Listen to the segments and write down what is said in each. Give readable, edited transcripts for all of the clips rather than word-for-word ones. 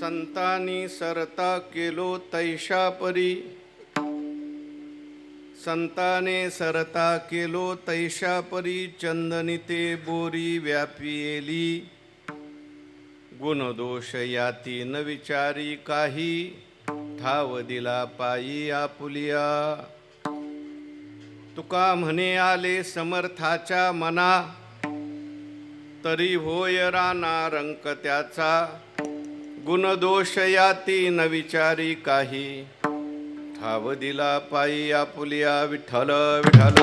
संतांनी सरता केलो तैशा परी, संताने सरता केलो तैशा परी, चंदनी ते बोरी व्यापिएली, गुणदोष याती न विचारी काही, ठाव दिला पायी आपुलिया. तुका म्हणे आले समर्थाच्या मना, तरी होय राना रंक त्याचा, गुणदोष याती न विचारी काही, ठाव दिला पायी आपुलिया. विठ्ठल विठ्ठल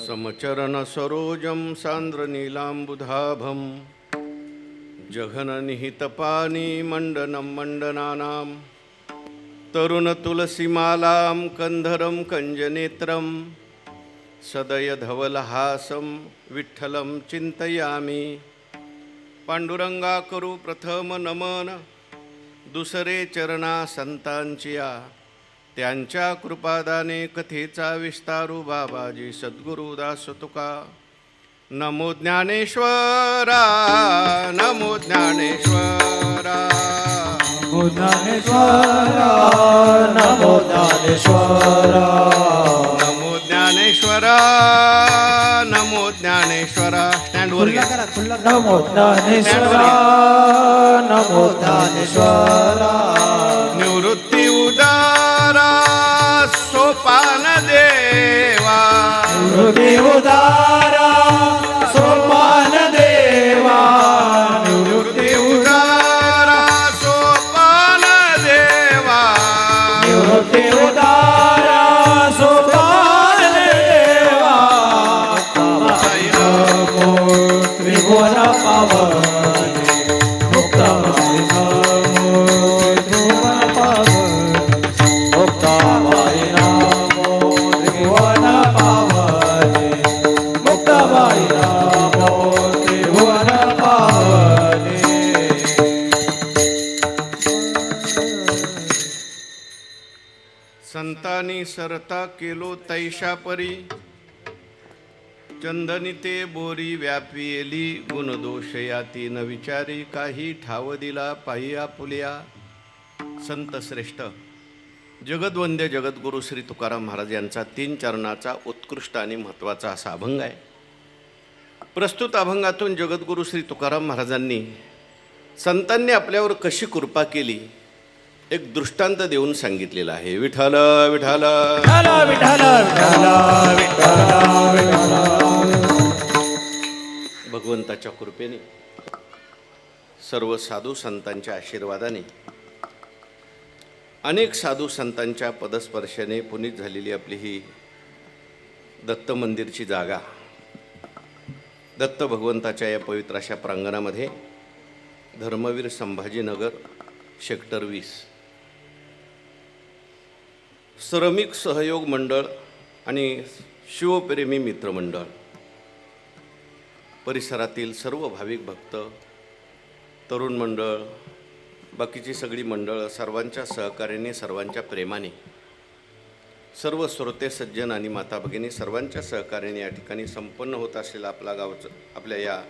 समचरण सरोजम सांद्र नीलांबुधाभम, जघन निहित पानी मंडनम मंडनानाम, तरुण तुलसीमालां कंधरम कंजनेत्रम, सदय धवलहासं विठ्ठलं चिंतयामि. पांडुरंगा करू प्रथम नमन, दुसरे चरणा संतांचिया, त्यांच्या कृपादाने कथेचा विस्तारू बाबाजी सद्गुरुदास तुका. नमो ज्ञानेश्वरा, नमो ज्ञानेश्वरा, नमो ज्ञानेश्वरा, नमो ज्ञानेश्वरा, नमो ज्ञानेश्वरा, नमो ज्ञानेश्वरा. स्टँडवर घ्या. नमो ज्ञानेश्वरा, नमो ज्ञानेश्वरा, निवृत्ती उदारा सोपान देवा, निवृत्ती उदारा सोपान देवा, निवृत्ती उदारा सोपान देवा, निवृत्ती उदारा सोपान देवा. त्रिभुवन पावने मुक्ताबाई नमो, त्रिभुवन पावने मुक्ताबाई नमो, त्रिभुवन पावने मुक्ताबाई नमो, त्रिभुवन पावने. संतांनी सरता केलो तैशा परी, चंदनी ते बोरी व्यापिएली, गुणदोष याती न विचारी काही, ठाव दिला पायी आपुलिया. संत श्रेष्ठ जगद्वंद्य जगद्गुरु श्री तुकाराम महाराज यांचा 3 चरणाचा उत्कृष्ट आणि महत्त्वाचा असा अभंग आहे. प्रस्तुत अभंगातून जगद्गुरु श्री तुकाराम महाराजांनी संतांनी आपल्यावर कशी कृपा केली एक दृष्टांत देऊन सांगितलेला आहे. विठ्ठल विठ्ठल विठ्ठल विठ्ठल विठ्ठल. भगवंताच्या कृपेने, सर्व साधू संतांच्या आशीर्वादाने, अनेक साधू संतांच्या पदस्पर्शाने पुनीत झालेली आपली ही दत्त मंदिरची जागा, दत्त भगवंताच्या या पवित्र अशा प्रांगणामध्ये धर्मवीर संभाजीनगर सेक्टर 20 श्रमिक सहयोग मंडळ आणि शिवप्रेमी मित्रमंडळ, परिसरातील सर्व भाविक भक्त, तरुण मंडळ, बाकीची सगळी मंडळ, सर्वांच्या सहकार्याने, सर्वांच्या प्रेमाने, सर्व श्रोते सज्जन आणि माता भगिनी सर्वांच्या सहकार्याने या ठिकाणी संपन्न होत असलेला आपला गावचं, आपल्या या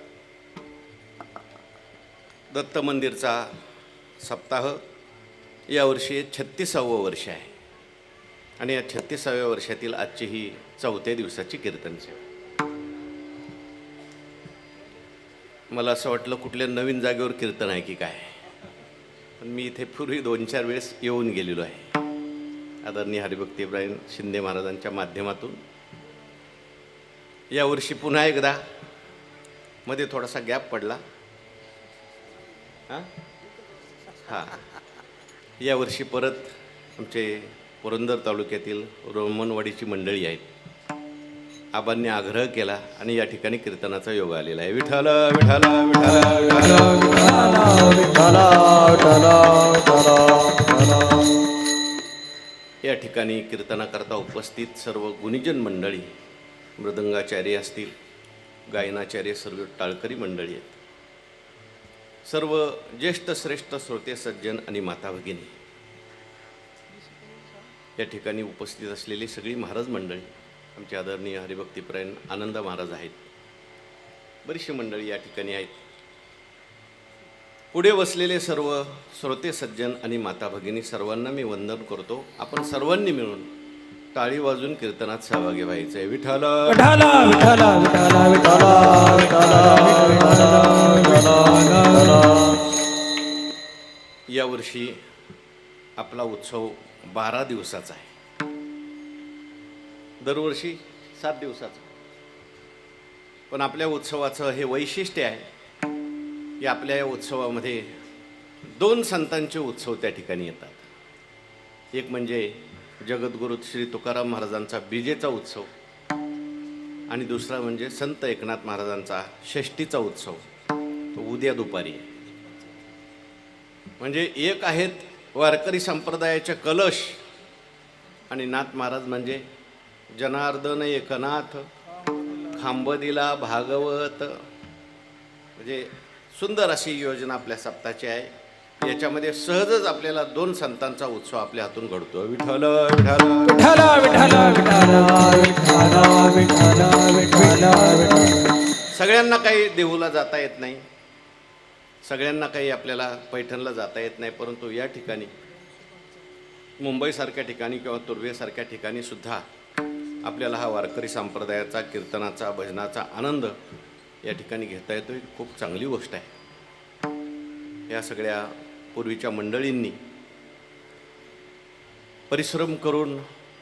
दत्त मंदिरचा सप्ताह यावर्षी 36वे वर्ष आहे. आणि या 36व्या वर्षातील आजची ही 4थ्या दिवसाची कीर्तन सेवा. मला असं वाटलं कुठल्या नवीन जागेवर कीर्तन आहे की काय, पण मी इथे पूर्वी 2-4 वेळेस येऊन गेलेलो आहे. आदरणीय हरिभक्त इब्राहिम शिंदे महाराजांच्या माध्यमातून यावर्षी पुन्हा एकदा, मध्ये थोडासा गॅप पडला. हां, यावर्षी परत आमचे पुरंदर तालुक्यातील रोमनवाडीची मंडळी आहेत, आबांनी आग्रह केला आणि या ठिकाणी कीर्तनाचा योग आलेला आहे. विठ्ठल विठ्ठल विठ्ठल. या ठिकाणी कीर्तनाकरता उपस्थित सर्व गुणीजन मंडळी, मृदंगाचार्य असतील, गायनाचार्य, सर्व टाळकरी मंडळी आहेत, सर्व ज्येष्ठ श्रेष्ठ श्रोते सज्जन आणि माता भगिनी, या ठिकाणी उपस्थित असलेली सगळी महाराज मंडळी, आमचे आदरणीय हरिभक्तीपरायण आनंद महाराज आहेत. बरीचशी मंडळी या ठिकाणी आहेत. पुढे बसलेले सर्व श्रोते सज्जन आणि माता भगिनी सर्वांना मी वंदन करतो. आपण सर्वांनी मिळून टाळी वाजून कीर्तनात सहभागी व्हायचं आहे. विठ्ठल विठ्ठल विठ्ठल विठ्ठल विठ्ठल. यावर्षी आपला उत्सव 12 दिवसाचा आहे. दरवर्षी 7 दिवसाचा. पण आपल्या उत्सवाचं हे वैशिष्ट्य आहे की आपल्या या उत्सवामध्ये 2 संतांचे उत्सव त्या ठिकाणी येतात. एक म्हणजे जगद्गुरू श्री तुकाराम महाराजांचा बीजेचा उत्सव आणि दुसरा म्हणजे संत एकनाथ महाराजांचा षष्टीचा उत्सव. तो उद्या दुपारी आहे. म्हणजे एक आहेत वारकरी संप्रदायाचे कलश आणि नाथ महाराज म्हणजे जनार्दन एकनाथ खांब दिला भागवत. म्हणजे सुंदर अशी योजना आपल्या सप्ताहाची आहे. याच्यामध्ये सहजच आपल्याला 2 संतांचा उत्सव आपल्या हातून घडतो. विठ्ठल विठ्ठल विठ्ठल विठ्ठल विठ्ठल विठ्ठल विठ्ठल. सगळ्यांना काही देहूला जाता येत नाही, सगळ्यांना काही आपल्याला पैठणला जाता येत नाही. परंतु या ठिकाणी मुंबईसारख्या ठिकाणी किंवा तुर्भेसारख्या ठिकाणी सुद्धा आपल्याला हा वारकरी संप्रदायाचा कीर्तनाचा भजनाचा आनंद या ठिकाणी घेता येतो. ही खूप चांगली गोष्ट आहे. या सगळ्या पूर्वीच्या मंडळींनी परिश्रम करून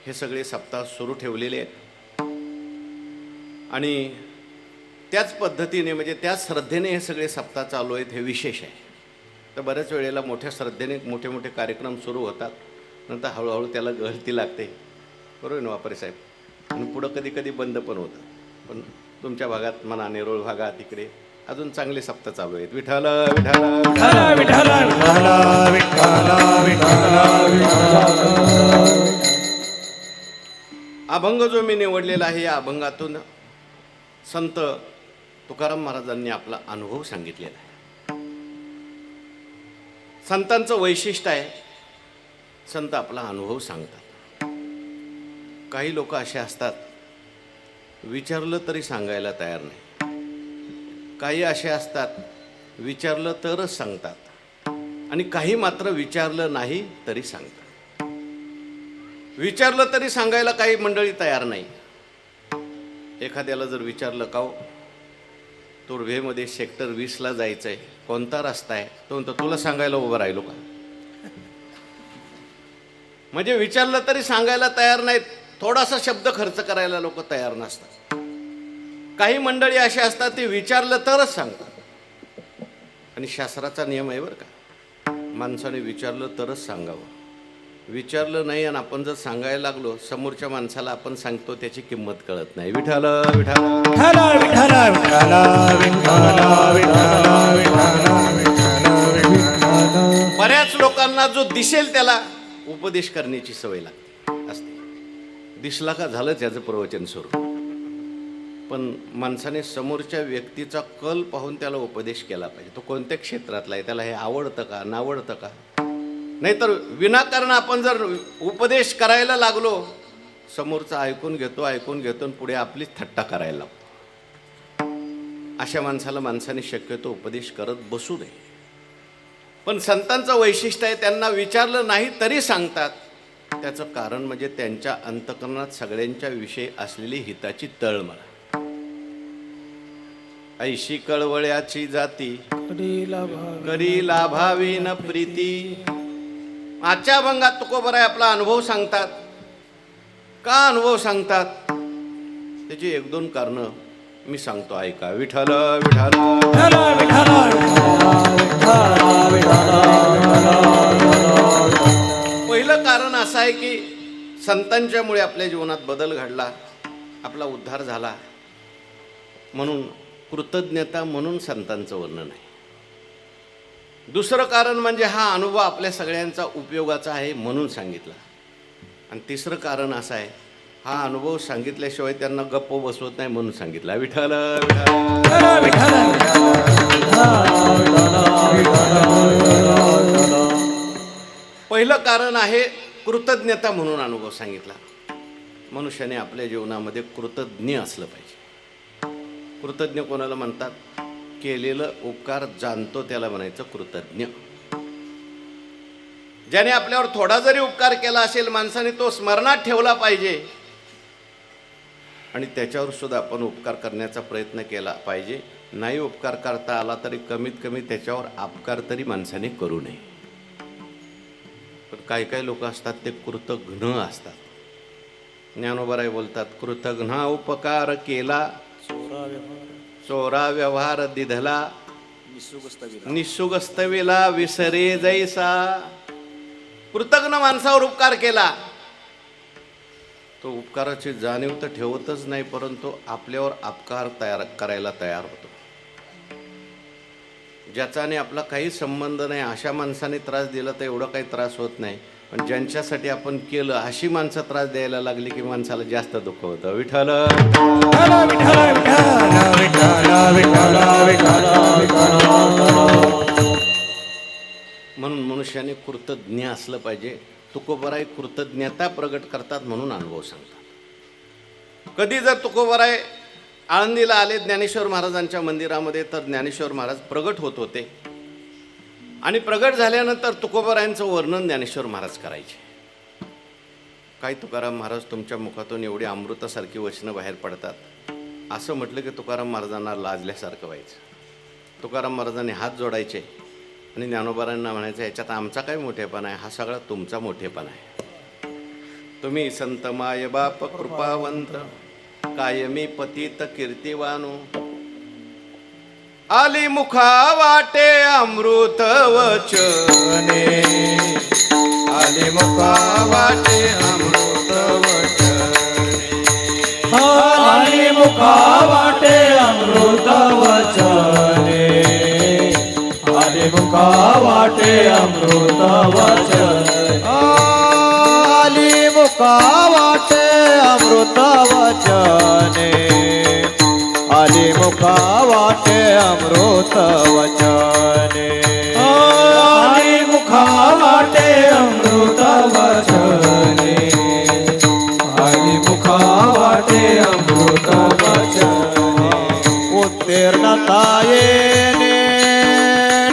हे सगळे सप्ताह सुरू ठेवलेले आहेत आणि त्याच पद्धतीने म्हणजे त्याच श्रद्धेने हे सगळे सप्ताह चालू आहेत. हे विशेष आहे. तर बऱ्याच वेळेला मोठ्या श्रद्धेने मोठे मोठे कार्यक्रम सुरू होतात, नंतर हळूहळू त्याला गळती लागते. बरोबर ना वापरे साहेब? आणि पुढं कधी कधी बंद पण होतं. पण तुमच्या भागात म्हणा नेरूळ भागात इकडे अजून चांगले सप्ताह चालू आहेत. विठ्ठल विठ्ठल विठ्ठल विठ्ठल विठ्ठल विठ्ठल. अभंग जो मी निवडलेला आहे या अभंगातून संत तुकाराम महाराजांनी आपला अनुभव सांगितलेला आहे. संतांचं वैशिष्ट्य आहे, संत आपला अनुभव सांगतात. काही लोक असे असतात विचारलं तरी सांगायला तयार नाही. काही असे असतात विचारलं तरच सांगतात आणि काही मात्र विचारलं नाही तरी सांगतात. विचारलं तरी सांगायला काही मंडळी तयार नाही. एखाद्याला जर विचारलं का तुर्भेमध्ये सेक्टर 20ला जायचं आहे, कोणता रस्ता आहे, तो म्हणतो तुला सांगायला उभं राहिलो का? म्हणजे विचारलं तरी सांगायला तयार नाहीत. थोडासा शब्द खर्च करायला लोक तयार नसतात. काही मंडळी अशी असतात ते विचारलं तरच सांगतात. आणि शास्त्राचा नियम आहे बरं का, माणसाने विचारलं तरच सांगावं. विचारलं नाही आणि आपण जर सांगायला लागलो समोरच्या माणसाला आपण सांगतो त्याची किंमत कळत नाही. विठ्ठल विठ्ठल विठ्ठल विठ्ठल विठ्ठल विठ्ठल. बऱ्याच लोकांना जो दिसेल त्याला उपदेश करण्याची सवय लागते असते. दिसला का झालं त्याचं प्रवचन सुरू. पण माणसाने समोरच्या व्यक्तीचा कल पाहून त्याला उपदेश केला पाहिजे. तो कोणत्या क्षेत्रातला आहे, त्याला हे आवडतं का नावडतं का? नाहीतर विनाकारण आपण जर उपदेश करायला लागलो समोरचा ऐकून घेतो आणि पुढे आपलीच थट्टा करायला लागतो. अशा माणसाला माणसाने शक्यतो उपदेश करत बसू नये. पण संतांचं वैशिष्ट्य आहे, त्यांना विचारलं नाही तरी सांगतात. त्याचं कारण म्हणजे त्यांच्या अंतःकरणात सगळ्यांच्या विषयी असलेली हिताची तळमळ. ऐशी कळवळ्याची जाती करी लाभावी न प्रीती. आजच्या अभंगात तुकोबराय आपला अनुभव सांगतात. का अनुभव सांगतात त्याची 1-2 कारणं मी सांगतो, ऐका. विठ्ठल विठ्ठल पहिलं कारण असं आहे की संतांच्यामुळे आपल्या जीवनात बदल घडला, आपला उद्धार झाला, म्हणून कृतज्ञता म्हणून संतांचं वर्णन आहे. दुसरं कारण म्हणजे हा अनुभव आपल्या सगळ्यांचा उपयोगाचा आहे म्हणून सांगितला. आणि तिसरं कारण असं आहे, हा अनुभव सांगितल्याशिवाय त्यांना गप्प बसवत नाही म्हणून सांगितला. विठ्ठल पहिलं कारण आहे कृतज्ञता म्हणून अनुभव सांगितला. मनुष्याने आपल्या जीवनामध्ये कृतज्ञ असलं पाहिजे. कृतज्ञ कोणाला म्हणतात? केलेलं उपकार जाणतो त्याला म्हणायचं कृतज्ञ. ज्याने आपल्यावर थोडा जरी उपकार केला असेल माणसाने तो स्मरणात ठेवला पाहिजे आणि त्याच्यावर सुद्धा आपण उपकार करण्याचा प्रयत्न केला पाहिजे. नाही उपकार करता आला तरी कमीत कमी त्याच्यावर अपकार तरी माणसाने करू नये. पण काही काही लोक असतात ते कृतघ्न असतात. ज्ञानोबाराय बोलतात, कृतघ्न उपकार केला चोरा व्यवहार दिधला निसुगस्तविला विसरे जैसा. कृतज्ञ माणसावर उपकार केला तो उपकाराची जाणीव तर ठेवतच नाही, परंतु आपल्यावर अपकार करायला तयार होतो. ज्याचाने आपला काही संबंध नाही अशा माणसाने त्रास दिला तर एवढा काही त्रास होत नाही, पण ज्यांच्यासाठी आपण केलं अशी माणसं त्रास द्यायला लागली की माणसाला जास्त दुःख होतं. विठ्ठल म्हणून मनुष्याने कृतज्ञ असलं पाहिजे. तुकोबराय कृतज्ञता प्रगट करतात म्हणून अनुभव सांगतात. कधी जर तुकोबराय आळंदीला आले ज्ञानेश्वर महाराजांच्या मंदिरामध्ये तर ज्ञानेश्वर महाराज प्रगट होत होते आणि प्रगट झाल्यानंतर तुकोबरायांचं वर्णन ज्ञानेश्वर महाराज करायचे. काय तुकाराम महाराज तुमच्या मुखातून एवढी अमृतासारखी वचनं बाहेर पडतात असं म्हटलं की तुकाराम महाराजांना लाजल्यासारखं व्हायचं. तुकाराम महाराजांनी हात जोडायचे आणि ज्ञानोबारांना म्हणायचं, याच्यात आमचा काय मोठेपणा आहे, हा सगळा तुमचा मोठेपणा आहे. तुम्ही संत माय बाप कृपावंत कायमी पतित कीर्तिवानो. आली मुखा वाटे अमृत वचने, आली मुखा वाटे अमृत वचने, आली मुखा वाटे अमृत वचने, आली मुखा वाटे अमृत वचने, आली मुखा वाटे अमृत वचने, आली मुखा वाटे अमृत वचने, आली मुखा वाटे अमृत वचने, आली मुखा वाटे अमृत वचने. उत्तीर्णता येणे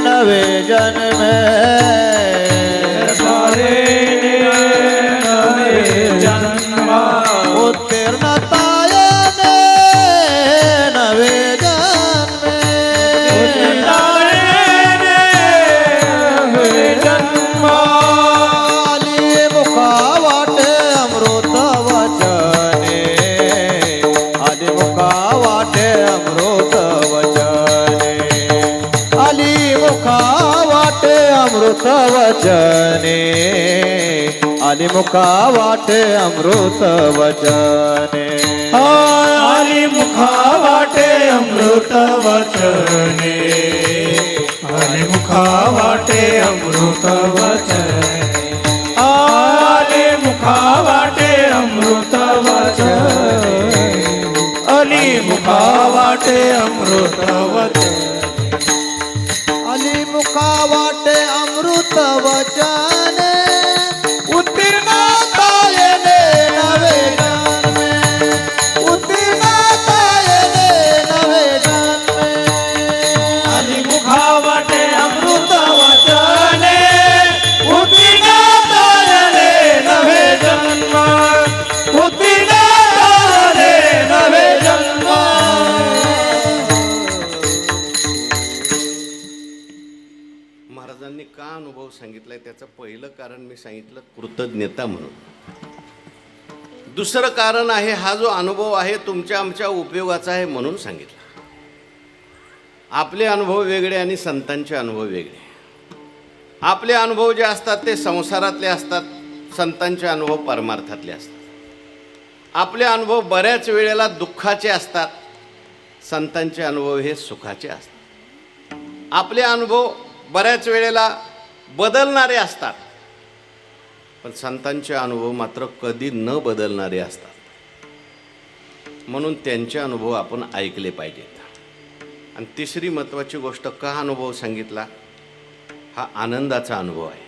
नवे जन्मे, उत्तीर्णता येणे नवे जन्मे, आली मुखा वाटे अमृत वचने, आली मुखा वाटे अमृत वचने, आली मुखा वाटे अमृत वचने, आली मुखा वाटे अमृत वचने, आली मुखा वाटे अमृत वचने, आली मुखा वाटे अमृत वचने, आली मुखा वाटे अमृत वचने, आली मुखा वाटे अमृत वचने, आली मुखा वाटे अमृत वचने. उत्तीर्णता येणे नवे जन्मे, उत्तीर्णता येणे नवे जन्मे, आली मुखा वाटे अमृत वचने, उत्तीर्णता येणे नवे जन्म, उत्तीर्णता येणे नवे जन्म. महाराजांनी का अनुभव सांगितलाय त्याचं पहिलं कारण मी सांगितलं कृतज्ञता म्हणून. दुसरं कारण आहे हा जो अनुभव आहे तुमच्या आमच्या उपयोगाचा आहे म्हणून सांगितलं. आपले अनुभव वेगळे आणि संतांचे अनुभव वेगळे. आपले अनुभव जे असतात ते संसारातले असतात, संतांचे अनुभव परमार्थातले असतात. आपले अनुभव बऱ्याच वेळेला दुःखाचे असतात, संतांचे अनुभव हे सुखाचे असतात. आपले अनुभव बऱ्याच वेळेला बदलणारे असतात, पण संतांचे अनुभव मात्र कधी न बदलणारे असतात. म्हणून त्यांचे अनुभव आपण ऐकले पाहिजेत. आणि तिसरी महत्त्वाची गोष्ट का अनुभव सांगितला, हा आनंदाचा अनुभव आहे.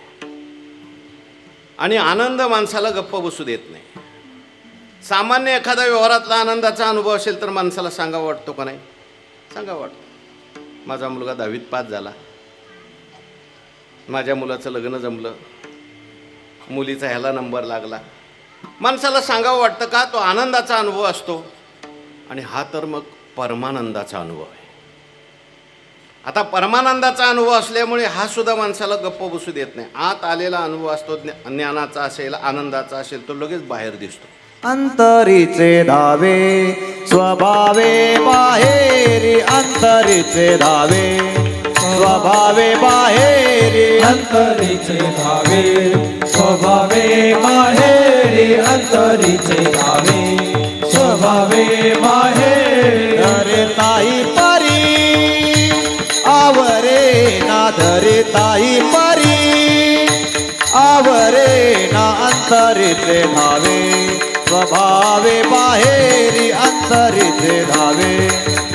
आणि आनंद माणसाला गप्प बसू देत नाही. सामान्य एखादा व्यवहारातला आनंदाचा अनुभव असेल तर माणसाला सांगावा वाटतो का नाही? सांगावा वाटतो. माझा मुलगा 10वीत पास झाला, माझ्या मुलाचं लग्न जमलं, मुलीचा ह्याला नंबर लागला. माणसाला सांगावं वाटतं का? तो आनंदाचा अनुभव असतो. आणि हा तर मग परमानंदाचा अनुभव आहे. आता परमानंदाचा अनुभव असल्यामुळे हा सुद्धा माणसाला गप्प बसू देत नाही. आत आलेला अनुभव असतो, ज्ञानाचा असेल, आनंदाचा असेल, तो लगेच बाहेर दिसतो. अंतरीचे धावे स्वभावे बाहेरी, अंतरीचे धावे स्वभावे बाहेरी, अंतरीचे धावे स्वभावे माहेरी, अंतरीचे धावे स्वभावे माहेरी. धरिताई परी आवरे ना, धरिताई परी आवरे ना, अंतरीचे धावे स्वभावे बाहेरी, अंतरीचे धावे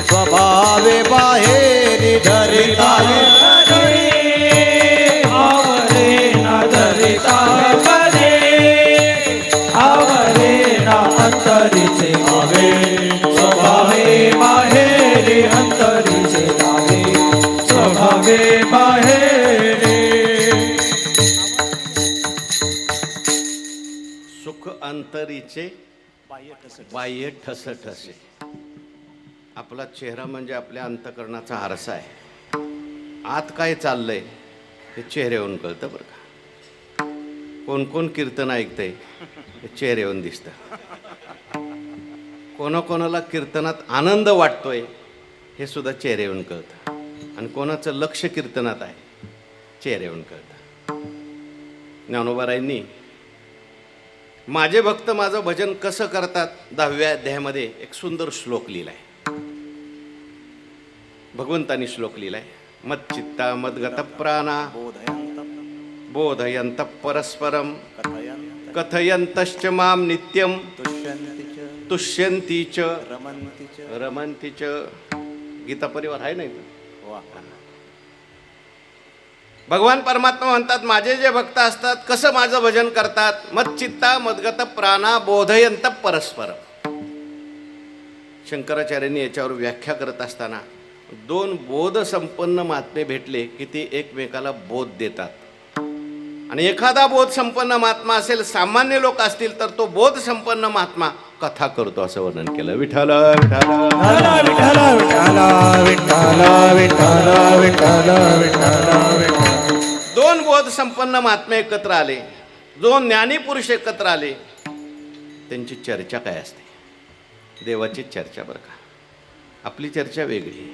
स्वभावे बाहेरी. धरिताई आवरे ना, धरिता परे आवरे ना, अंतरीचे धावे स्वभावे माहेरी, अंतरीचे धावे स्वभावे माहेरी. सुख अंतरीचे बाह्य ठसठसे. आपला चेहरा म्हणजे आपल्या अंतकरणाचा आरसा आहे. आत काय चाललंय हे चेहऱ्यावरून कळतं बरं का. कोण कोण कीर्तन ऐकतंय हे चेहऱ्यावरून दिसतं. कोणाकोणाला कीर्तनात आनंद वाटतोय हे सुद्धा चेहऱ्यावरून कळतं. आणि कोणाचं लक्ष कीर्तनात आहे चेहऱ्यावरून कळतं. ज्ञानोबारायांनी माझे भक्त माझं भजन कसं करतात 10व्या अध्यायामध्ये एक सुंदर श्लोक लिहिलाय. भगवंतांनी श्लोक लिहिलाय. मच्चित्ता मद्गत प्राणा बोधयंत परस्परम कथयंतश्च माम नित्यम तुष्यंती च रमन्ती च. गीता परिवार आहे नाही? भगवान परमात्मा म्हणतात माझे जे भक्त असतात कसं माझं भजन करतात. मच्चित्ता मद्गत प्राणा बोधयंत परस्परम. शंकराचार्यांनी याच्यावर व्याख्या करत असताना 2 बोध संपन्न महात्मे भेटले की ते एकमेकाला बोध देतात. आणि एखादा बोध संपन्न महात्मा असेल, सामान्य लोक असतील तर तो बोध संपन्न महात्मा कथा करतो असं वर्णन केलं. विठ्ठल विठ्ठल विठ्ठल विठ्ठल विठ्ठल विठ्ठल विठ्ठल विठ्ठल. 2 बोध संपन्न महात्मे एकत्र आले, 2 ज्ञानी पुरुष एकत्र आले, त्यांची चर्चा काय असते? देवाची चर्चा बरं का. आपली चर्चा वेगळी.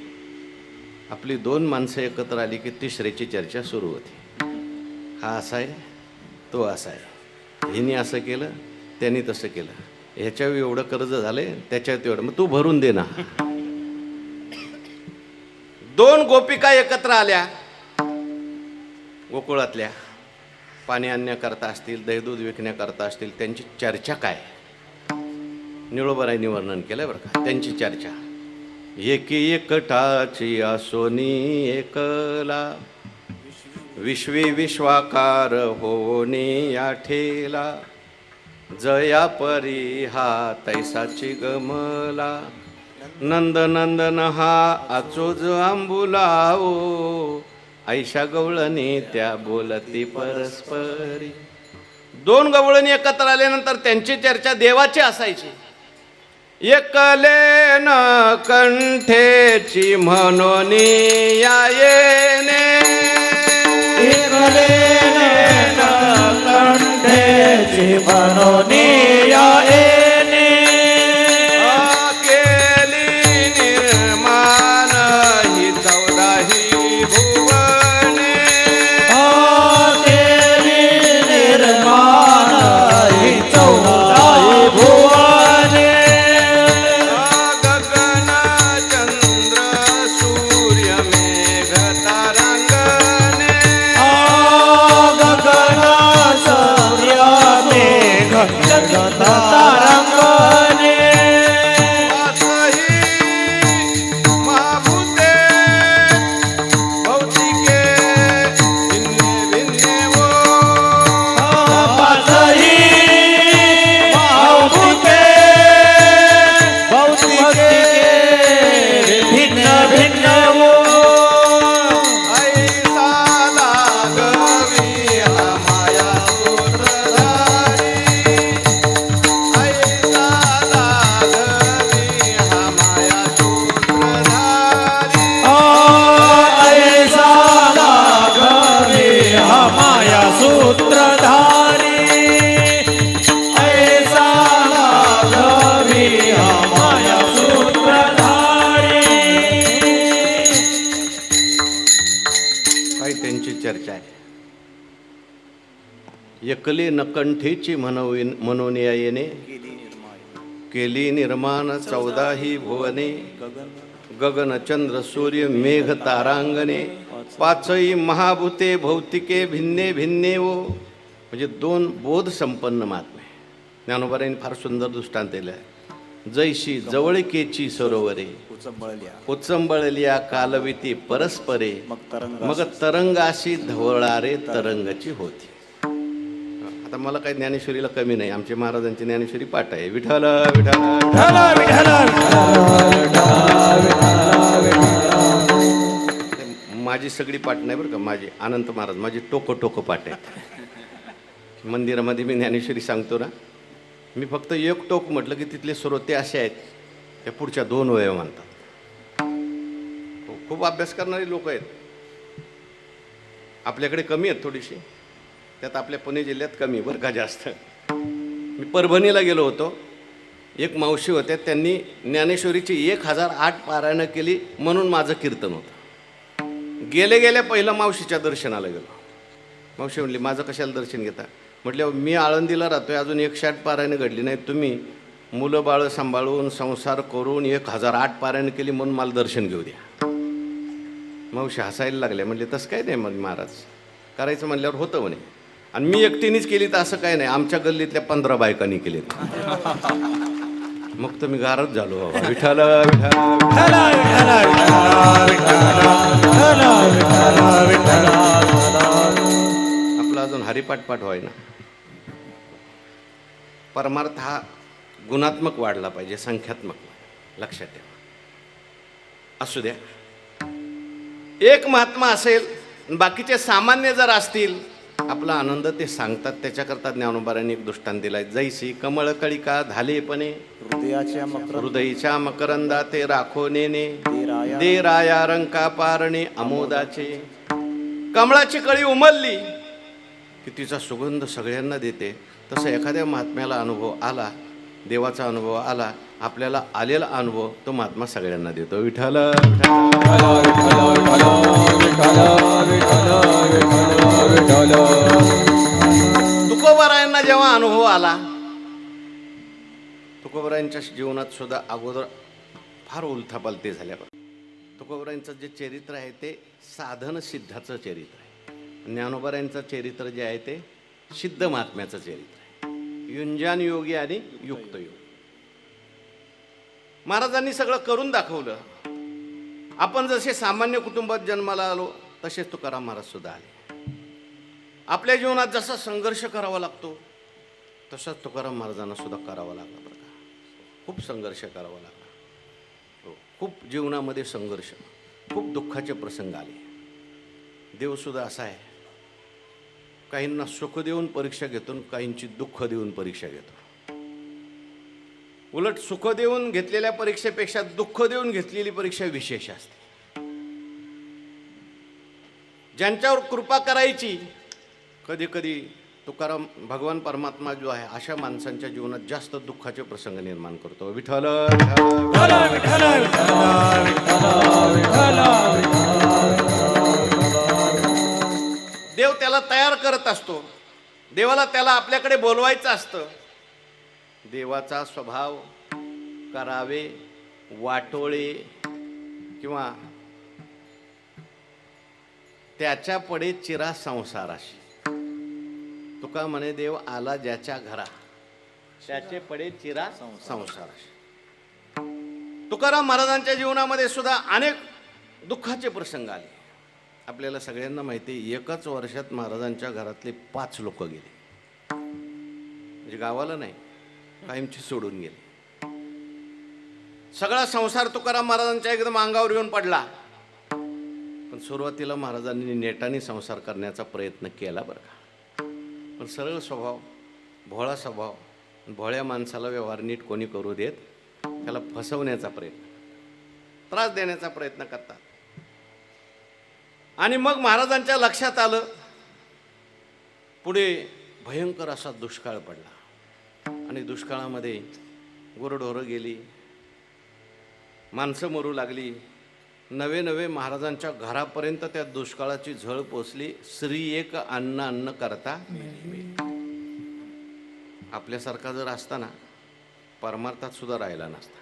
आपली 2 माणसं एकत्र आली की तिसऱ्याची चर्चा सुरू होती. हा असा आहे, तो असा आहे, हिने असं केलं, त्यांनी तसं केलं, ह्याच्यावर एवढं कर्ज झालंय, त्याच्यात एवढं, मग तू भरून दे ना. 2 गोपिका एकत्र आल्या गोकुळातल्या, पाणी आणण्याकरता असतील, दहीदूध विकण्याकरता असतील, त्यांची चर्चा काय? निळोबारायांनी वर्णन केलंय बरं का. त्यांची चर्चा एकी एकटाची आसोनी एकला, विश्वी विश्वाकार होणे आठेला, जया परी हा तैसाची गमला, नंद नंदन हा आचोज आंबुलाओ, ऐशा गवळणी त्या बोलती परस्परी. 2 गवळणी एकत्र आल्यानंतर त्यांची चर्चा देवाची असायची. एकले न कंठेची म्हणून या येणे, एकले न कंठेची म्हणून या येणे, केली निर्माण ही 14ही भुवने, केली निर्माण ही 14 भुवने, गगन चंद्र सूर्य मेघ तारांगणे, गगन सूर्य मेघ तारांगणे, एकले नकंठेची मनोनिया येणे केली निर्माण 14 भुवने गगन चंद्र सूर्य मेघ तारांगणे पाचही महाभूते भौतिके भिन्ने भिन्ने वो म्हणजे 2 बोध संपन्न महात्मे. ज्ञानोबारांनी फार सुंदर दृष्टांत दिलं आहे. जैशी जवळकेची सरोवरे उचंबळलिया कालविती परस्परे मग तरंगाशी धवळारे तरंगाची होती. आता मला काही ज्ञानेश्वरीला कमी नाही. आमच्या महाराजांची ज्ञानेश्वरी पाठ आहे. विठ्ठल विठ्ठल माझी सगळी पाठ नाही बरं का. माझी अनंत महाराज माझी टोको पाठ आहेत. मंदिरामध्ये मी ज्ञानेश्वरी सांगतो ना, मी फक्त एक टोक म्हटलं की तिथले श्रोते असे आहेत त्या पुढच्या 2 वया म्हणतात. खूप अभ्यास करणारी लोक आहेत. आपल्याकडे कमी आहेत थोडीशी, त्यात आपल्या पुणे जिल्ह्यात कमी बरं का जास्त. मी परभणीला गेलो होतो. एक मावशी होत्या, त्यांनी ज्ञानेश्वरीची 1008 पारायणं केली म्हणून माझं कीर्तन होतं. गेले पहिलं मावशीच्या दर्शनाला गेलो. मावशी म्हणली माझं कशाला दर्शन घेता. म्हटलं मी आळंदीला राहतोय, अजून 108 पारायणं घडली नाही. तुम्ही मुलं बाळं सांभाळून संसार करून 1008 पारायणं केली म्हणून मला दर्शन घेऊ द्या. मावशी हसायला लागल्या. म्हणले तसं काय नाही मग महाराज, करायचं म्हणल्यावर होतं म्हणे. आणि मी एकटीनेच केली तर असं काय नाही, आमच्या गल्लीतल्या 15 बायकांनी केली. मग तर मी गारच झालो बाबा. विठ्ठल आपला अजून हरिपाठ पाठ व्हाय ना. परमार्थ हा गुणात्मक वाढला पाहिजे, संख्यात्मक. लक्षात ठेवा. असू द्या, एक महात्मा असेल, बाकीचे सामान्य जर असतील, आपला आनंद ते सांगतात. त्याच्याकरता ज्ञानोबारांनी एक दृष्टांत दिलाय. जैसी कमळ कळिका झालेपणे हृदयीच्या मकरंदा ते राखो नेने दे राया रंका पारणे अमोदाचे. कमळाची कळी उमलली की तिचा सुगंध सगळ्यांना देते. तसं एखाद्या महात्म्याला अनुभव आला, देवाचा अनुभव आला, आपल्याला आलेला अनुभव तो महात्मा सगळ्यांना देतो. विठ्ठल तुकोबारायांना जेव्हा अनुभव आला, तुकोबारायांच्या जीवनात सुद्धा अगोदर फार उलथापालथी झाल्या. तुकोबारायांचं जे चरित्र आहे ते साधन सिद्धाचं चरित्र आहे. ज्ञानोबारायांचं चरित्र जे आहे ते सिद्ध महात्म्याचं चरित्र आहे. युंजान योगी आणि युक्त योग. महाराजांनी सगळं करून दाखवलं. आपण जसे सामान्य कुटुंबात जन्माला आलो तसेच तुकाराम महाराज सुद्धा आले. आपल्या जीवनात जसा संघर्ष करावा लागतो तसाच तुकाराम महाराजांना सुद्धा करावा लागला बरं का. खूप संघर्ष करावा लागला. हो, खूप जीवनामध्ये संघर्ष, खूप दुःखाचे प्रसंग आले. देवसुद्धा असा आहे, काहींना सुख देऊन परीक्षा घेतो, काहींची दुःख देऊन परीक्षा घेतो. उलट सुख देऊन घेतलेल्या परीक्षेपेक्षा दुःख देऊन घेतलेली परीक्षा विशेष असते. ज्यांच्यावर कृपा करायची, कधी कधी तुकाराम भगवान परमात्मा जो आहे अशा माणसांच्या जीवनात जास्त दुःखाचे प्रसंग निर्माण करतो. विठ्ठल देव त्याला तयार करत असतो. देवाला त्याला आपल्याकडे बोलवायचं असतं. देवाचा स्वभाव करावे वाटोळे किंवा त्याच्या पडे चिरा संसाराशी. तुका म्हणे देव आला ज्याच्या घरा त्याचे पडे चिरा संसाराशी. तुकाराम महाराजांच्या जीवनामध्ये सुद्धा अनेक दुःखाचे प्रसंग आले. आपल्याला सगळ्यांना माहिती आहे, एकाच वर्षात महाराजांच्या घरातले 5 लोक गेले. म्हणजे गावाला नाही, कायमची सोडून गेले. सगळा संसार तुकाराम महाराजांच्या एकदम अंगावर येऊन पडला. पण सुरुवातीला महाराजांनी नेटाने संसार करण्याचा प्रयत्न केला बरं का. पण सरळ स्वभाव, भोळा स्वभाव, भोळ्या माणसाला व्यवहार नीट कोणी करू देत, त्याला फसवण्याचा प्रयत्न, त्रास देण्याचा प्रयत्न करतात. आणि मग महाराजांच्या लक्षात आलं, पुढे भयंकर असा दुष्काळ पडला. आणि दुष्काळामध्ये गुरढोरं गेली, माणसं मरू लागली. नवे महाराजांच्या घरापर्यंत त्या दुष्काळाची झळ पोचली. श्री एक अन्न करता आपल्यासारखा जर असताना परमार्थात सुद्धा राहिला नसता.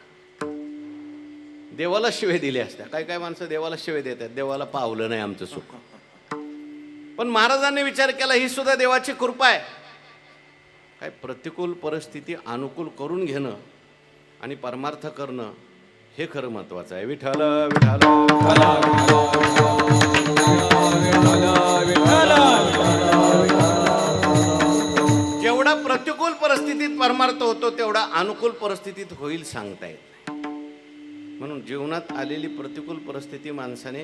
देवाला शिवे दिले असत्या. काही काही माणसं देवाला शिवे देतात, देवाला पावलं नाही आमचं सुख. पण महाराजांनी विचार केला ही सुद्धा देवाची कृपा आहे. काय प्रतिकूल परिस्थिती अनुकूल करून घेणं आणि परमार्थ करणं हे खरं महत्वाचं आहे. विठ्ठल विठ्ठल जेवढा प्रतिकूल परिस्थितीत परमार्थ होतो तेवढा अनुकूल परिस्थितीत होईल सांगता येत नाही. म्हणून जीवनात आलेली प्रतिकूल परिस्थिती माणसाने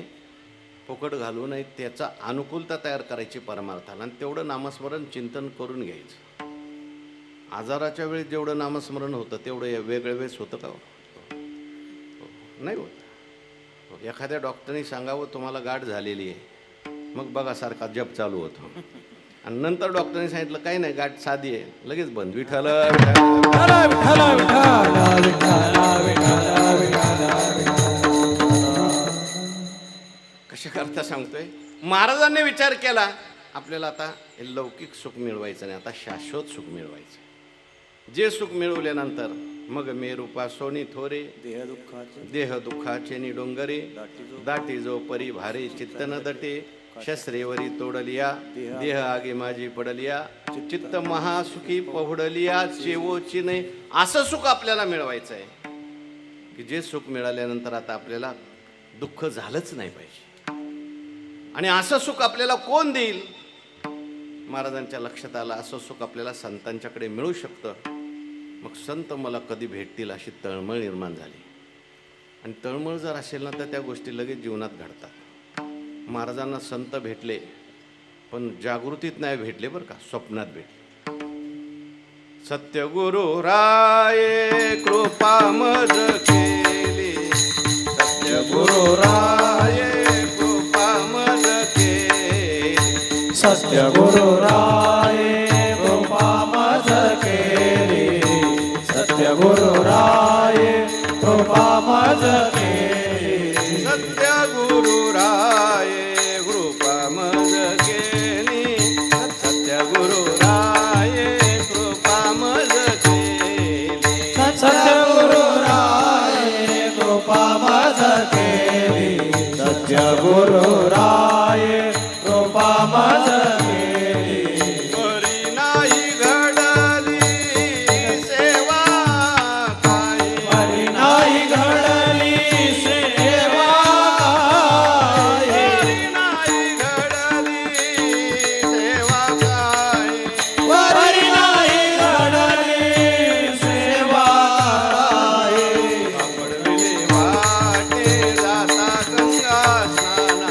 फुकट घालू नये, त्याचा अनुकूलता तयार करायची परमार्थाला, आणि तेवढं नामस्मरण चिंतन करून घ्यायचं. आजाराच्या वेळी जेवढं नामस्मरण होतं तेवढं वेगळ्या वेळेस होतं का? नाही होत. एखाद्या डॉक्टरनी सांगावं तुम्हाला गाठ झालेली आहे, मग बघा सारखा जप चालू होतो, आणि नंतर डॉक्टरने सांगितलं काही नाही गाठ साधी आहे, लगेच बंद. विठ्ठल कशा करता सांगतोय. महाराजांनी विचार केला आपल्याला आता हे लौकिक सुख मिळवायचं नाही, आता शाश्वत सुख मिळवायचं. जे सुख मिळवल्यानंतर मग मेरूपा सोनी थोरे देह दुःखाचे निडोंगरे दाटी जो परी भारे चित्त न दटे शस्त्रेवरी तोडलिया देह आगे माझी पडलिया चित्त महासुखी पहुडलिया चेवोची नाही. असं सुख आपल्याला मिळवायचं आहे की जे सुख मिळाल्यानंतर आता आपल्याला दुःख झालंच नाही पाहिजे. आणि असं सुख आपल्याला कोण देईल? महाराजांच्या लक्षात आलं असं सुख आपल्याला संतांच्याकडे मिळू शकतं. मग संत मला कधी भेटतील अशी तळमळ निर्माण झाली. आणि तळमळ जर असेल ना तर त्या गोष्टी लगेच जीवनात घडतात. महाराजांना संत भेटले पण जागृतीत नाही भेटले बरं का, स्वप्नात भेटले. सत्यगुरु राये कृपा मज केली, सत्यगुरु राये कृपा मज केली, सत्यगुरु राये कृपा मज केली, सत्यगुरु राये कृपा मज केली, सत्यगुरु राये कृपा मज केली, सत्यगुरु राये कृपा मज केली, सत्यगुरु राये कृपा मज केली, सत्यगुरु राये कृपा मज केली. परी नाही घडली सेवा काही, परी नाही घडली सेवा काय, परी नाही घडली सेवा काही, परी नाही घडली सेवा काय. सापडविले वाटे जाता गंगा स्नाना,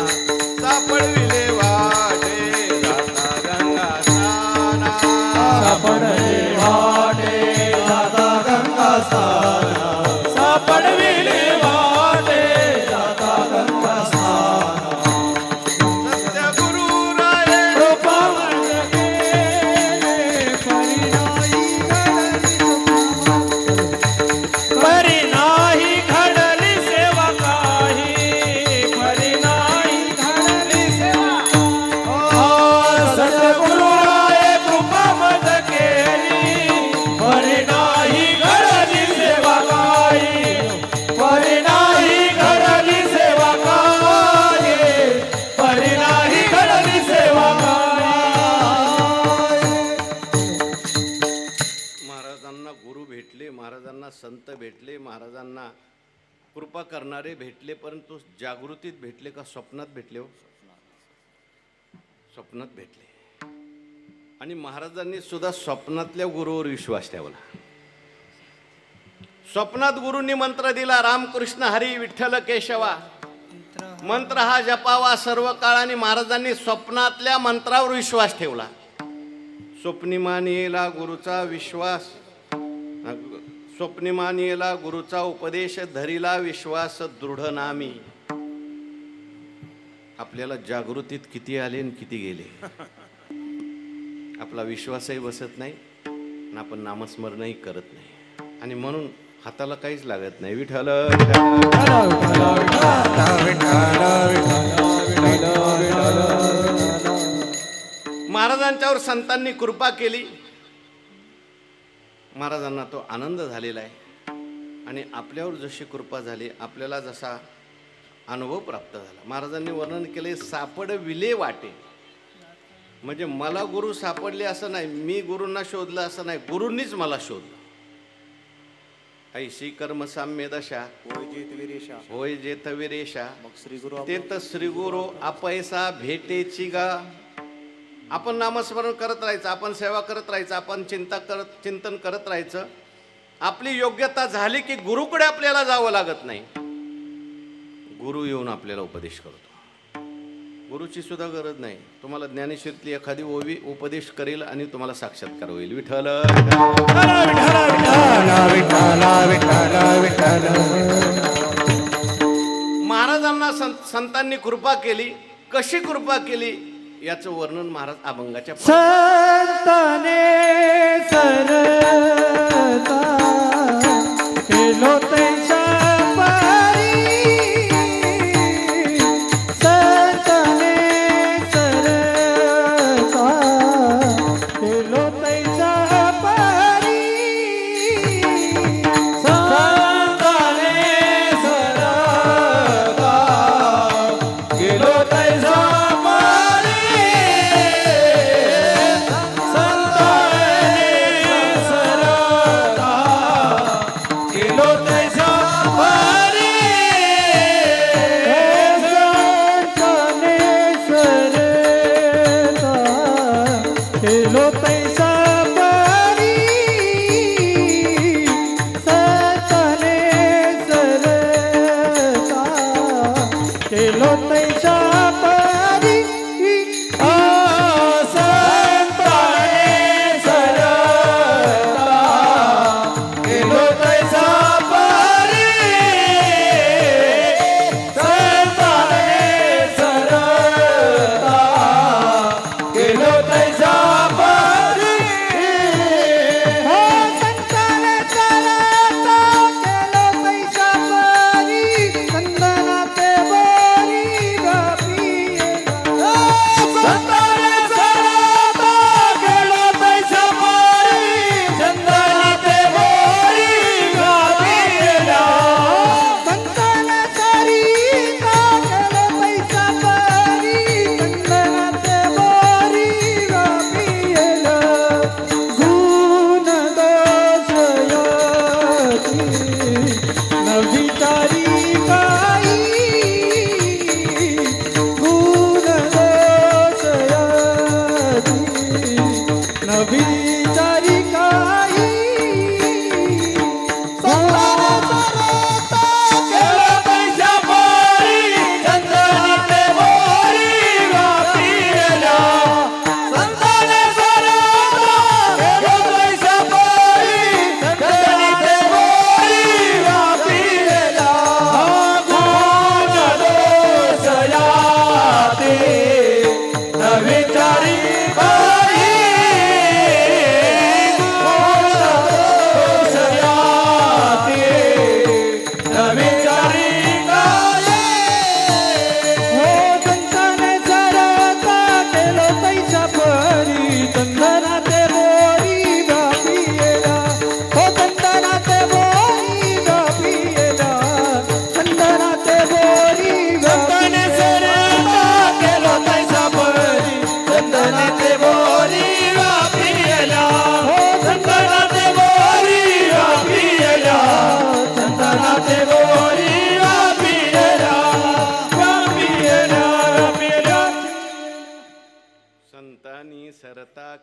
सापडविले वाटे जाता गंगा स्नाना, सापडले वाटे जाता गंगा स्नाना, सापडविले वाटे जाता गंगा स्नाना. सत्यगुरु राये कृपा मज केली, परी नाही घडली सेवा काही, परी नाही घडली सेवा. सद्गुरु राये कृपा मज केली, परी नाही घडली सेवा काही, परी नाही घडली सेवा काही, परी नाही घडली सेवा काही. महाराजांना गुरु भेटले, महाराजांना संत भेटले, महाराजांना कृपा करणारे भेटले, परंतु जागृतीत भेटले का स्वप्नात भेटले? हो, स्वप्नात भेटले. आणि महाराजांनी सुद्धा स्वप्नातल्या गुरुवर विश्वास ठेवला. स्वप्नात गुरूंनी मंत्र दिला, रामकृष्ण हरी विठ्ठल केशवा. मंत्र हा जपावा सर्व काळ. आणि महाराजांनी स्वप्नातल्या मंत्रावर विश्वास ठेवला. स्वप्निमानियेला गुरुचा विश्वास, स्वप्निमानियेला गुरुचा उपदेश, धरिला विश्वास दृढ नामी. आपल्याला जागृतीत किती आले आणि किती गेले, आपला विश्वासही बसत नाही आणि आपण नामस्मरणही करत नाही. आणि म्हणून हाताला काहीच लागत नाही. विठ्ठल महाराजांच्यावर संतांनी कृपा केली. महाराजांना तो आनंद झालेला आहे आणि आपल्यावर जशी कृपा झाली, आपल्याला जसा अनुभव प्राप्त झाला. महाराजांनी वर्णन केले, सापडविले वाटे. म्हणजे मला गुरु सापडले असं नाही, मी गुरूंना शोधलं असं नाही, गुरूंनीच मला शोधलं. ऐशी कर्म साम्य दशा होय जेतवी रेषा मग श्री गुरु ते तर श्री गुरु अपैसा भेटेची गा. आपण नामस्मरण करत राहायचं, आपण सेवा करत राहायचं, आपण चिंतन करत राहायचं. आपली योग्यता झाली की गुरुकडे आपल्याला जावं लागत नाही, गुरु येऊन आपल्याला उपदेश करतो. गुरुची सुद्धा गरज नाही. तुम्हाला ज्ञानेश्वरीतली एखादी ओवी उपदेश करेल आणि तुम्हाला साक्षात्कार होईल. विठ्ठल महाराजांना संतांनी कृपा केली. कशी कृपा केली याचं वर्णन महाराज अभंगाच्या संताने सरता केलो तैसा पारी. संताने सरता केलो तैसा पारी. संताने सरता केलो तैसा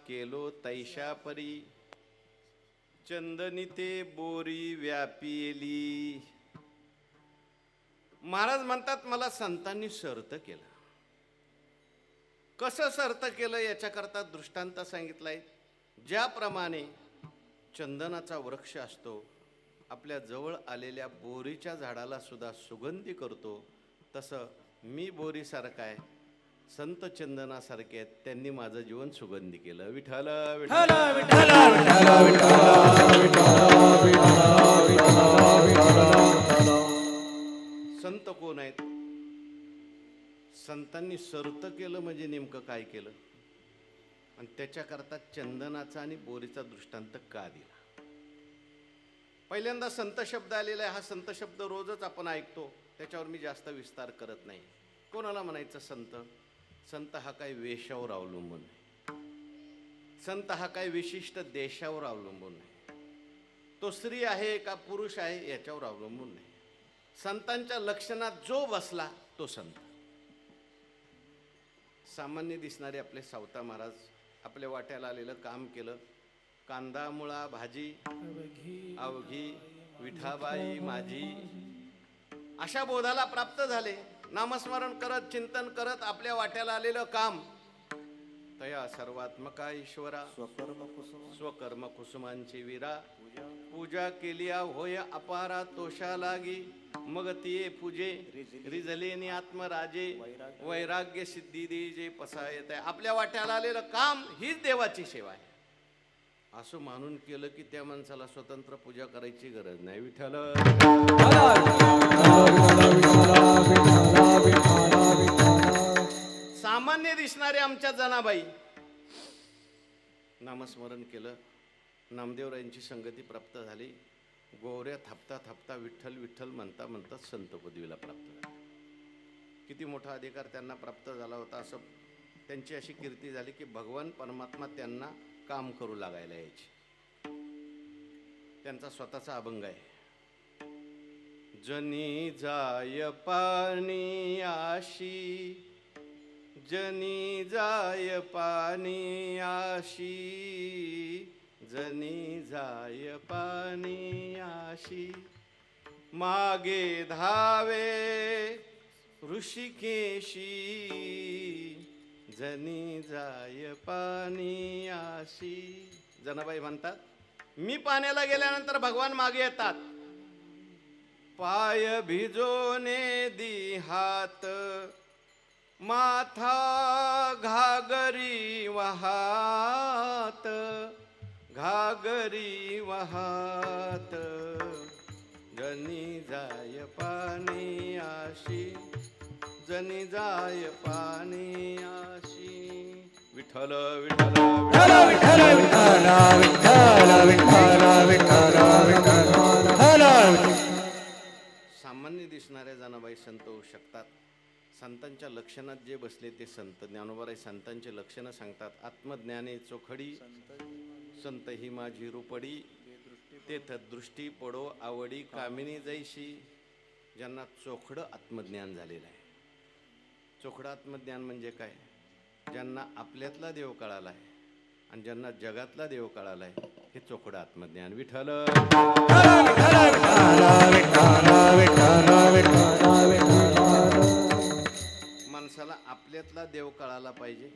केलो तैशा परी चंदनी ते बोरी व्यापिली. महाराज म्हणतात मला संतांनी सर्त केलं. कसं सर्त केलं याच्याकरता दृष्टांत सांगितलाय. ज्याप्रमाणे चंदनाचा वृक्ष असतो, आपल्या जवळ आलेल्या बोरीच्या झाडाला सुद्धा सुगंधी करतो, तसं मी बोरीसारखा आहे, संत चंदनासारखे आहेत, त्यांनी माझं जीवन सुगंधी केलं. विठ्ठल विठ्ठल संत कोण आहेत? संतांनी सर्त केलं म्हणजे नेमकं काय केलं आणि त्याच्याकरता चंदनाचा आणि बोरीचा दृष्टांत का दिला? पहिल्यांदा संत शब्द आलेला आहे. हा संत शब्द रोजच आपण ऐकतो, त्याच्यावर मी जास्त विस्तार करत नाही. कोणाला म्हणायचं संत? संत हा काही वेशावर अवलंबून नाही. संत हा काही विशिष्ट देशावर अवलंबून नाही. तो स्त्री आहे का पुरुष आहे याच्यावर अवलंबून नाही. संतांच्या लक्षणात जो बसला तो संत. सामान्य दिसणारे आपले सावता महाराज आपल्या वाट्याला आलेलं काम केलं. कांदा मुळा भाजी अवघी विठाबाई माझी, अशा बोधाला प्राप्त झाले. नामस्मरण करत चिंतन करत आपल्या वाट्याला आलेलं काम. तया सर्वात्मका ईश्वरा स्वकर्म कुसुमांची विरा, पूजा केली होय अपारा तोषा लागी. मग तिये पूजे रिझलेनी आत्मराजे, वैराग्य सिद्धी दे जे पसा येत आहे. आपल्या वाट्याला आलेलं काम हीच देवाची सेवा आहे असं मानून केलं की त्या माणसाला स्वतंत्र पूजा करायची गरज नाही. विठ्ठल सामान्य दिसणारे आमच्या जनाबाई नामस्मरण केलं, नामदेवरायांची संगती प्राप्त झाली. गोवऱ्या थापता थापता विठ्ठल विठ्ठल म्हणता म्हणता संत पदवीला प्राप्त झाले. किती मोठा अधिकार त्यांना प्राप्त झाला होता. असं त्यांची अशी कीर्ती झाली की भगवान परमात्मा त्यांना काम करू लागायला यायचे. त्यांचा स्वतःचा अभंग आहे. जनी जाय पाणी आशी, जनी जाय पाणी आशी, जनी जाय पाणी आशी. मागे धावे ऋषिकेशी, जनी जाय पाणी आशी. जनाबाई म्हणतात मी पाण्याला गेल्यानंतर भगवान मागे येतात. पाय भिजोने दी हात, माथा घागरी वहात, घागरी वहात. जनी जाय पाणी आशी, जनी जाय पाणी आशी. विठ्ठल विठ्ठल विठ्ठल विठ्ठल विठ्ठल विठ्ठल विठ्ठल विठ्ठल. सामान्य दिसणाऱ्या जनाबाई संत होऊ शकतात. संतांच्या लक्षणात जे बसले ते संत. ज्ञानोबाराय संतांचे लक्षणं सांगतात. आत्मज्ञाने चोखडी, संत ही माझी रुपडी, तेथ दृष्टी पडो आवडी, कामिनी जैशी. ज्यांना चोखडं आत्मज्ञान झालेलं आहे. चोखडं आत्मज्ञान म्हणजे काय? ज्यांना आपल्यातला देव कळाला आहे आणि ज्यांना जगातला देव कळाला आहे, हे चोखडं आत्मज्ञान. विठ्ठल माणसाला आपल्यातला देव कळाला पाहिजे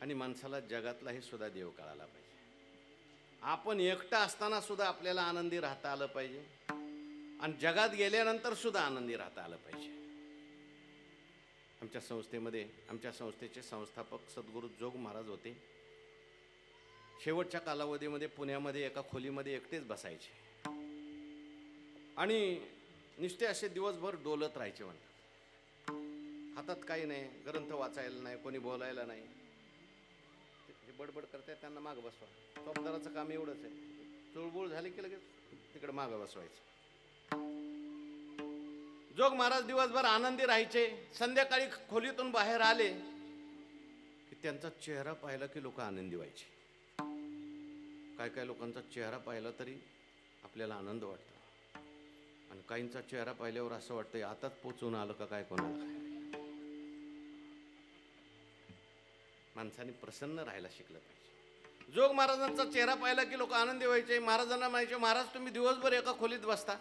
आणि माणसाला जगातलाही सुद्धा देव कळाला पाहिजे. आपण एकटा असताना सुद्धा आपल्याला आनंदी राहता आलं पाहिजे आणि जगात गेल्यानंतर सुद्धा आनंदी राहता आलं पाहिजे. आमच्या संस्थेमध्ये आमच्या संस्थेचे संस्थापक सद्गुरू जोग महाराज होते. शेवटच्या कालावधीमध्ये पुण्यामध्ये एका खोलीमध्ये एकटेच बसायचे आणि नुसते असे दिवसभर डोलत राहायचे. म्हणतात हातात काही नाही, ग्रंथ वाचायला नाही, कोणी बोलायला नाही. जे बडबड करतायत त्यांना मागं बसवा. चौकदाराचं काम एवढंच आहे. चुळबुळ झाली की लगेच तिकडे मागं बसवायचं. जोग महाराज दिवसभर आनंदी राहायचे. संध्याकाळी खोलीतून बाहेर आले की त्यांचा चेहरा पाहिला की लोक आनंदी व्हायचे. काय काय लोकांचा चेहरा पाहिला तरी आपल्याला आनंद वाटतो आणि काहींचा चेहरा पाहिल्यावर असं वाटतं आताच पोचून आलं का काय कोणाला काय. माणसाने प्रसन्न राहायला शिकलं पाहिजे. जोग महाराजांचा चेहरा पाहिला की लोक आनंदी व्हायचे. महाराजांना म्हणायचे महाराज तुम्ही दिवसभर एका खोलीत बसता,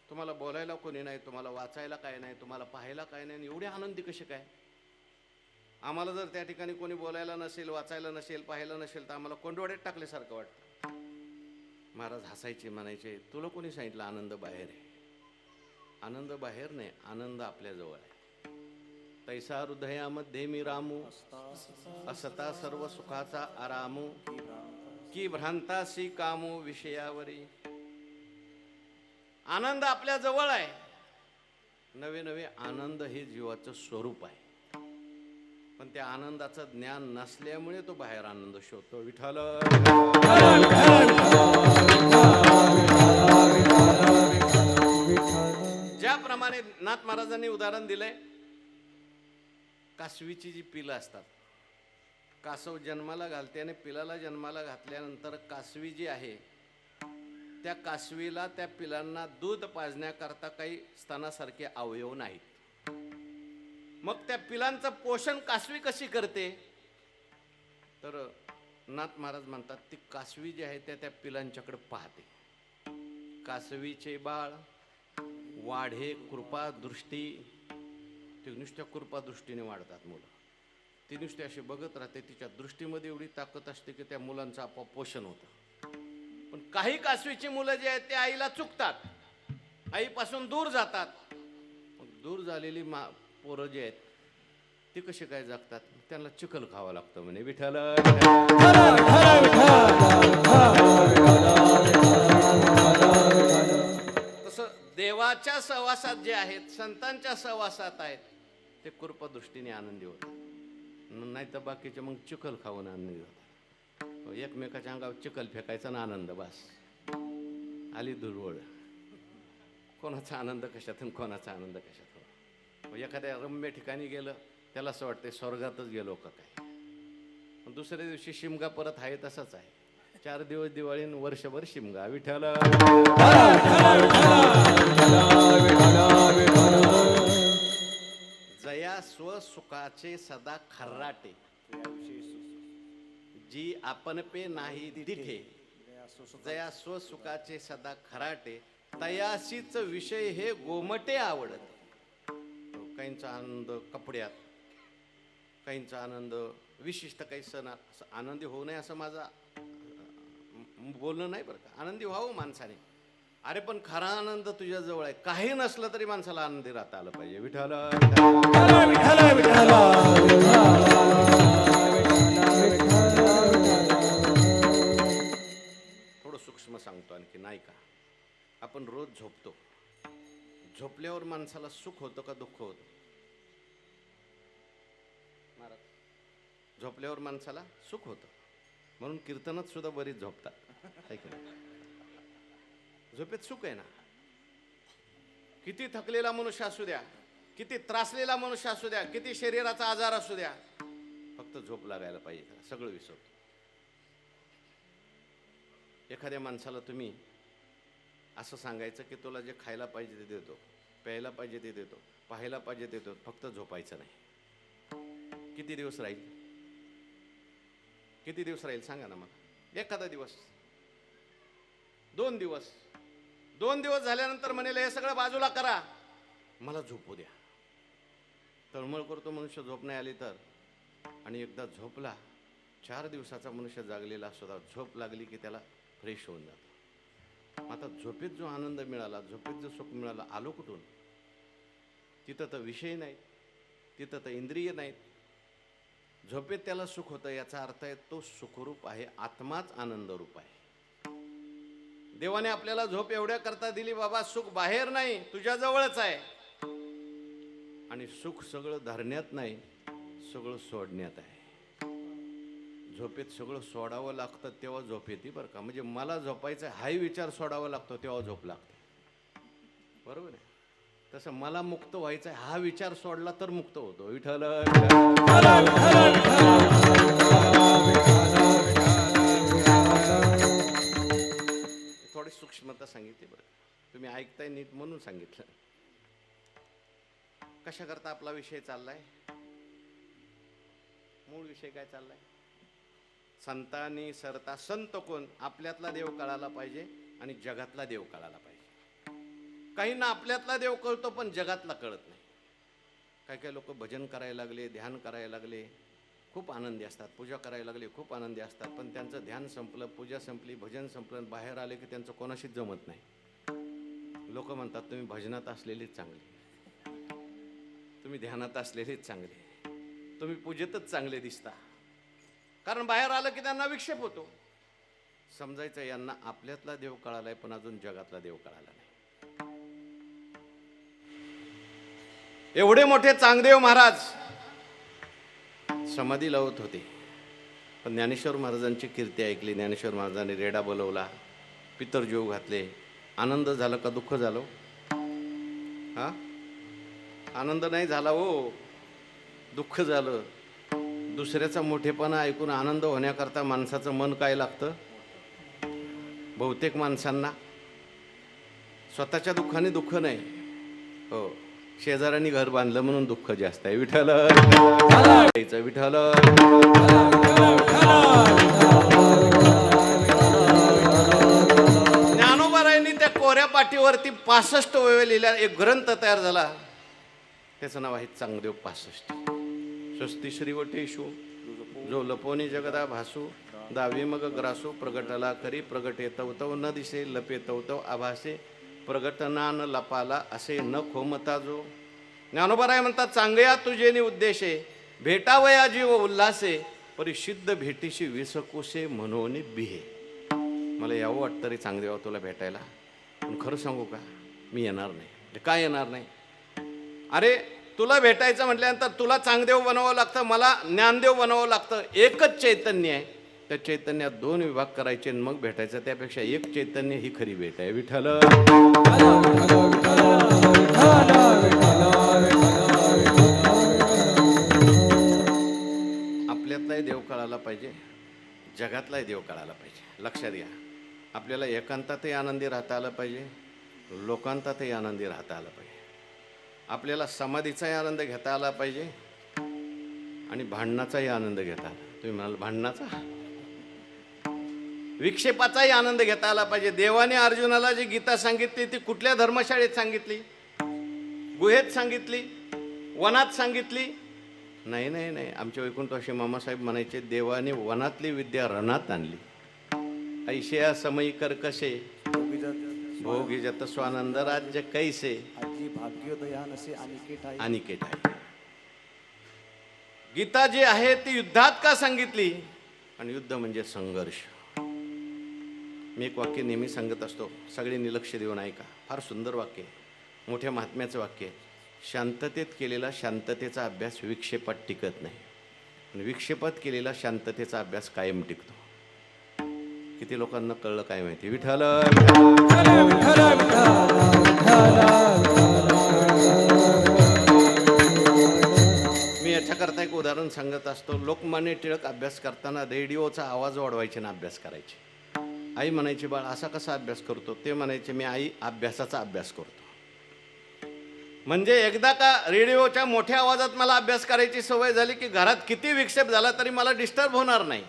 तुम्हाला बोलायला कोणी नाही, तुम्हाला वाचायला काय नाही, तुम्हाला पाहायला काय नाही, एवढे आनंदी कसे काय? आम्हाला जर त्या ठिकाणी कोणी बोलायला नसेल, वाचायला नसेल, पाहायला नसेल तर आम्हाला कोंडवाड्यात टाकल्यासारखं वाटतं. महाराज हसायचे, म्हणायचे तुला कोणी सांगितलं आनंद बाहेर आहे? आनंद बाहेर नाही, आनंद आपल्याजवळ आहे. तैसा हृदयामध्ये मी रामू, असता सर्व सुखाचा आरामू, की भ्रांतासी कामू विषयावरी. आनंद आपल्या जवळ आहे. नवे नवे आनंद हे जीवाचं स्वरूप आहे. पण त्या आनंदाचं ज्ञान नसल्यामुळे तो बाहेर आनंद शोधतो. विठ्ठल ज्याप्रमाणे नाथ महाराजांनी उदाहरण दिलंय, कासवीची जी पिलं असतात, कासव जन्माला घालते आणि पिलाला जन्माला घातल्यानंतर कासवी जी आहे त्या कासवीला त्या पिलांना दूध पाजण्याकरता काही स्तनासारखे अवयव नाहीत. मग त्या पिलांचं पोषण कासवी कशी करते? तर नाथ महाराज म्हणतात ती कासवी जी आहे त्या पिलांच्याकडे पाहते. कासवीचे बाळ वाढे कृपा दृष्टी, ते नुसत्या कृपा दृष्टीने वाढतात मुलं. ती नुसती अशी बघत राहते, तिच्या दृष्टीमध्ये एवढी ताकद असते की त्या मुलांचं आपोआप पोषण होतं. पण काही कासवीची मुलं जी आहेत ते आईला चुकतात, आईपासून दूर जातात. मग दूर झालेली पोरं जी आहेत ती कशी काय जगतात? त्यांना चिखल खावं लागतं म्हणे. विठ्ठल तसं देवाच्या सहवासात जे आहेत, संतांच्या सहवासात आहेत, ते कृपादृष्टीने आनंदी होतात. नाही तर बाकीचे मग चिखल खाऊन आनंदी होतात. एकमेकाच्या अंगावर चिखल फेकायचा ना आनंद, बस आली धुळवळ. कोणाचा आनंद कशात आणि कोणाचा आनंद कशात. एखाद्या रम्य ठिकाणी गेलं त्याला असं वाटतं स्वर्गातच गेलो का काय. दुसऱ्या दिवशी शिमगा परत आहे तसाच आहे. 4 दिवस दिवाळी आणि वर्षभर शिमगा. विठ्ठल जया स्वसुखाचे सदा खर्राटे, जी आपण पे नाही तिठे. जया स्वसुखाचे सदा खराटे, तयासीच विषय हे गोमटे आवडत. काहींचा आनंद कपड्यात, काहींचा आनंद विशिष्ट काही सण. आनंदी होऊ नये असं माझा बोलणं नाही बरं का. आनंदी व्हावं माणसाने. अरे पण खरा आनंद तुझ्या जवळ आहे. काही नसलं तरी माणसाला आनंदी राहता आलं पाहिजे. विठ्ठल थोडं सूक्ष्म सांगतो आणखी, नाही का. आपण रोज झोपतो. झोपल्यावर माणसाला सुख होतं का दुःख होतं? झोपल्यावर माणसाला सुख होतं. म्हणून कीर्तनात सुद्धा बरीच झोपतात. झोपेत सुख आहे ना. किती थकलेला मनुष्य असू द्या, किती त्रासलेला मनुष्य असू द्या, किती शरीराचा आजार असू द्या, फक्त झोप लागायला पाहिजे, सगळं विसरतो. एखाद्या माणसाला तुम्ही असं सांगायचं की तुला जे खायला पाहिजे ते देतो, प्यायला पाहिजे ते देतो, पाहायला पाहिजे ते देतो, फक्त झोपायचं नाही. किती दिवस राहील? किती दिवस राहील सांगा ना मला. एखादा दिवस, 2 दिवस. 2 दिवस झाल्यानंतर म्हणेल हे सगळं बाजूला करा, मला झोपू द्या. तळमळ करतो मनुष्य झोप नाही आली तर. आणि एकदा झोपला, 4 दिवसाचा मनुष्य जागलेला असतो, झोप लागली की त्याला फ्रेश होऊन जातो. आता झोपेत जो आनंद मिळाला, झोपेत जो सुख मिळाला, आलो कुठून? तिथं तर विषय नाही, तिथं तर इंद्रिय नाहीत. झोपेत त्याला सुख होतं, याचा अर्थ आहे तो सुखरूप आहे, आत्माच आनंदरूप आहे. देवाने आपल्याला झोप एवढ्या करता दिली, बाबा सुख बाहेर नाही, तुझ्या जवळच आहे. आणि सुख सगळं धरण्यात नाही, सगळं सोडण्यात आहे. झोपेत सगळं सोडावं लागतं तेव्हा झोप येते बरं का. म्हणजे मला झोपायचं हाही विचार सोडावा लागतो तेव्हा झोप लागते. बरोबर आहे. तसं मला मुक्त व्हायचं हा विचार सोडला तर मुक्त होतो. विठ्ठल थोडी सूक्ष्मता सांगितली बरं. तुम्ही ऐकताय नीट म्हणून सांगितलं. कशा करता आपला विषय चाललाय? मूळ विषय काय चाललाय? संतांनी सरता. संत कोण? आपल्यातला देव कळाला पाहिजे आणि जगातला देव कळाला पाहिजे. काहींना आपल्यातला देव कळतो पण जगातला कळत नाही. काही लोक भजन करायला लागले, ध्यान करायला लागले, खूप आनंदी असतात. पूजा करायला लागले, खूप आनंदी असतात. पण त्यांचं ध्यान संपलं, पूजा संपली, भजन संपलं, बाहेर आले की त्यांचं कोणाशीच जमत नाही. लोक म्हणतात तुम्ही भजनात असलेलीच चांगली, तुम्ही ध्यानात असलेलीच चांगली, तुम्ही पूजेतच चांगले दिसता. कारण बाहेर आलं की त्यांना विक्षेप होतो. समजायचं यांना आपल्यातला देव कळालाय पण अजून जगातला देव कळाला नाही. एवढे मोठे चांगदेव महाराज समाधी लावत होते, पण ज्ञानेश्वर महाराजांची कीर्ती ऐकली. ज्ञानेश्वर महाराजांनी रेडा बोलवला, पितर जेव घातले. आनंद झाला का दुःख झालं? हा आनंद नाही झाला हो, दुःख झालं. दुसऱ्याचा मोठेपणा ऐकून आनंद होण्याकरता माणसाचं मन काय लागतं? बहुतेक माणसांना स्वतःच्या दुःखाने दुःख नाही हो, शेजाऱ्यांनी घर बांधलं म्हणून दुःख जास्त आहे. विठ्ठल विठ्ठल. ज्ञानोबारायांनी त्या कोऱ्या पाटीवरती 65 ओव्या लिहिल्या, एक ग्रंथ तयार झाला. त्याचं नाव आहे चांगदेव 65. स्वस्ती श्रीवटेशू जो लपोनी जगदा भासू, दावी मग ग्रासो प्रगटला करी प्रगटे तवतव न दिसे लपे तवतव आभासे प्रगटना न लपाला असे न खोमता जो. ज्ञानोबाराय म्हणतात, चांगया तुझे नि उद्देशे भेटावया जीव उल्हासे परिशुद्ध भेटीशी विसकोसे म्हणून बिहे. मला यावं वाटतं रे चांगदेवा तुला भेटायला, पण खरं सांगू का, मी येणार नाही. काय येणार नाही? अरे तुला भेटायचं म्हटल्यानंतर तुला चांगदेव बनवावं लागतं, मला ज्ञानदेव बनवावं लागतं. एकच चैतन्य आहे, त्या चैतन्यात 2 विभाग करायचे आणि मग भेटायचं. त्यापेक्षा एक चैतन्य ही खरी भेट आहे. विठ्ठल आपल्यातलाही देव कळायला पाहिजे, जगातलाही देव कळायला पाहिजे. लक्षात घ्या, आपल्याला एकांतातही आनंदी राहता आलं पाहिजे, लोकांतातही आनंदी राहता आलं पाहिजे. आपल्याला समाधीचाही आनंद घेता आला पाहिजे आणि भांडणाचाही आनंद घेता आला. तुम्ही म्हणाल भांडणाचा, विक्षेपाचाही आनंद घेता आला पाहिजे. देवाने अर्जुनाला जी गीता सांगितली ती कुठल्या धर्मशाळेत सांगितली? गुहेत सांगितली? वनात सांगितली? नाही नाही नाही. आमचे वैकुंठवासी मामासाहेब म्हणायचे, देवाने वनातली विद्या रणात आणली. ऐशया समयी कर कसे भोगी जत स्वानंद राज्य कैसे अनिकेट आहे. गीता जी आहे ती युद्धात का सांगितली? आणि युद्ध म्हणजे संघर्ष. मी एक वाक्य नेहमी सांगत असतो, सगळ्यांनी लक्ष देऊन ऐका. फार सुंदर वाक्य आहे, मोठ्या महात्म्याचं वाक्य आहे. शांततेत केलेला शांततेचा अभ्यास विक्षेपात टिकत नाही, आणि विक्षेपात केलेला शांततेचा अभ्यास कायम टिकतो. किती लोकांना कळलं काय माहिती? विठ्ठल मी याच्याकरता एक उदाहरण सांगत असतो. लोकमान्य टिळक अभ्यास करताना रेडिओचा आवाज वाढवायचे ना अभ्यास करायचे. आई म्हणायची, बाळ असा कसा अभ्यास करतो? ते म्हणायचे, मी आई अभ्यासाचा अभ्यास करतो. म्हणजे एकदा का रेडिओच्या मोठ्या आवाजात मला अभ्यास करायची सवय झाली की घरात किती विक्षेप झाला तरी मला डिस्टर्ब होणार नाही.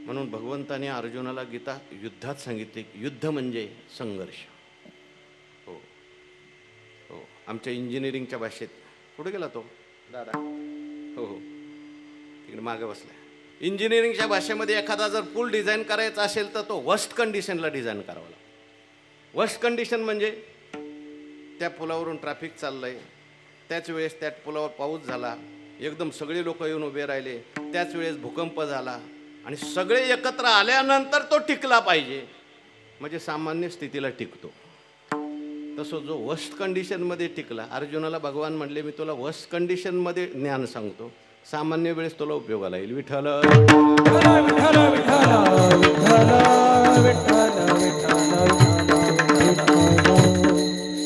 म्हणून भगवंताने अर्जुनाला गीता युद्धात सांगितली. युद्ध म्हणजे संघर्ष. हो हो. आमच्या इंजिनिअरिंगच्या भाषेत, कुठे गेला तो दादा? हो हो, तिकडे मागे बसला. इंजिनिअरिंगच्या भाषेमध्ये एखादा जर पूल डिझाईन करायचा असेल तर तो वर्स्ट कंडिशनला डिझाईन करावा लागतो. वर्स्ट कंडिशन म्हणजे त्या पुलावरून ट्रॅफिक चाललंय, त्याच वेळेस त्या पुलावर पाऊस झाला, एकदम सगळे लोक येऊन उभे राहिले, त्याच वेळेस भूकंप झाला आणि सगळे एकत्र आल्यानंतर तो टिकला पाहिजे, म्हणजे सामान्य स्थितीला टिकतो. तसं जो वर्स्ट कंडिशनमध्ये टिकला, अर्जुनाला भगवान म्हणले, मी तुला वर्स्ट कंडिशनमध्ये ज्ञान सांगतो, सामान्य वेळेस तुला उपयोगाला येईल. विठ्ठल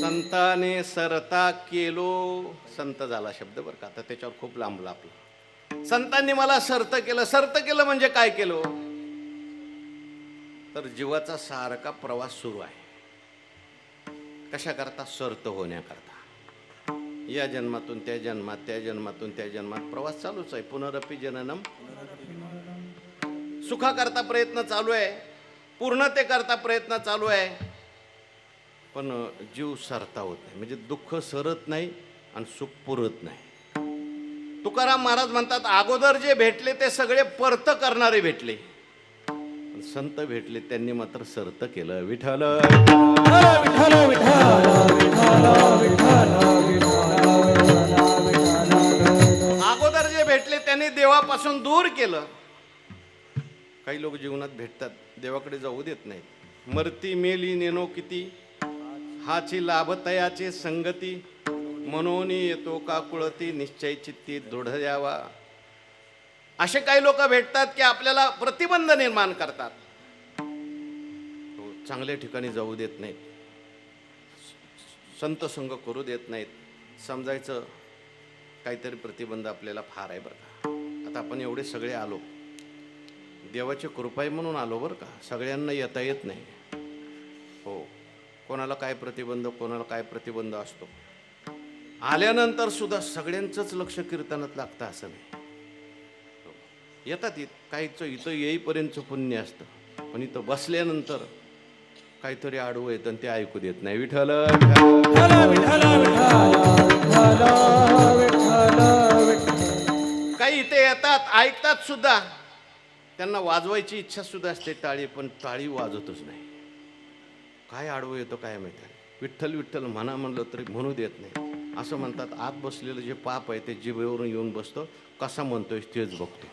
संताने सरता केलो. संत झाला शब्द बरं का, आता त्याच्यावर खूप लांब लापला. संतांनी मला सरत केलं. सरत केलं म्हणजे काय केलं? तर जीवाचा सारखा प्रवास सुरू आहे. कशा करता? सरत होण्याकरता. या जन्मातून त्या जन्मात, त्या जन्मातून त्या जन्मात प्रवास चालूच आहे. पुनरपी जननम. सुखाकरता प्रयत्न चालू आहे, पूर्णतेकरता प्रयत्न चालू आहे, पण जीव सरता होत नाही. म्हणजे दुःख सरत नाही आणि सुख पुरत नाही. तुकाराम महाराज म्हणतात, अगोदर जे भेटले ते सगळे परत करणारे भेटले, संत भेटले त्यांनी मात्र सरत केलं. विठ्ठल अगोदर जे भेटले त्यांनी देवापासून दूर केलं. काही लोक जीवनात भेटतात, देवाकडे जाऊ देत नाहीत. मरती मेली नेनो किती, हाची लाभतयाचे संगती, मनोनी येतो का कुळती, निश्चय चित्ती दृढ द्यावा. असे काही लोक भेटतात की आपल्याला प्रतिबंध निर्माण करतात, चांगल्या ठिकाणी जाऊ देत नाहीत, संत संग करू देत नाहीत, समजायचं काहीतरी प्रतिबंध आपल्याला फार आहे बरं का. आता आपण एवढे सगळे आलो, देवाची कृपा आहे म्हणून आलो बरं का. सगळ्यांना येता येत नाही. हो, कोणाला काय प्रतिबंध असतो. आल्यानंतर सुद्धा सगळ्यांचंच लक्ष कीर्तनात लागतं असं नाही. हो, येतात काहीचं इथं येईपर्यंतचं पुण्य असतं, पण इथं बसल्यानंतर काहीतरी आडवं येतं आणि ते ऐकू देत नाही. विठ्ठल काही इथे येतात, ऐकतात सुद्धा, त्यांना वाजवायची इच्छा सुद्धा असते टाळी, पण टाळी वाजवतच नाही. काय आडवं येतो काय माहिती. विठ्ठल विठ्ठल म्हणा म्हणलं तरी म्हणू देत नाही. असं म्हणतात, आत बसलेलं जे पाप आहे ते जिभेवरून येऊन बसतो, कसा म्हणतोय तेच बघतो.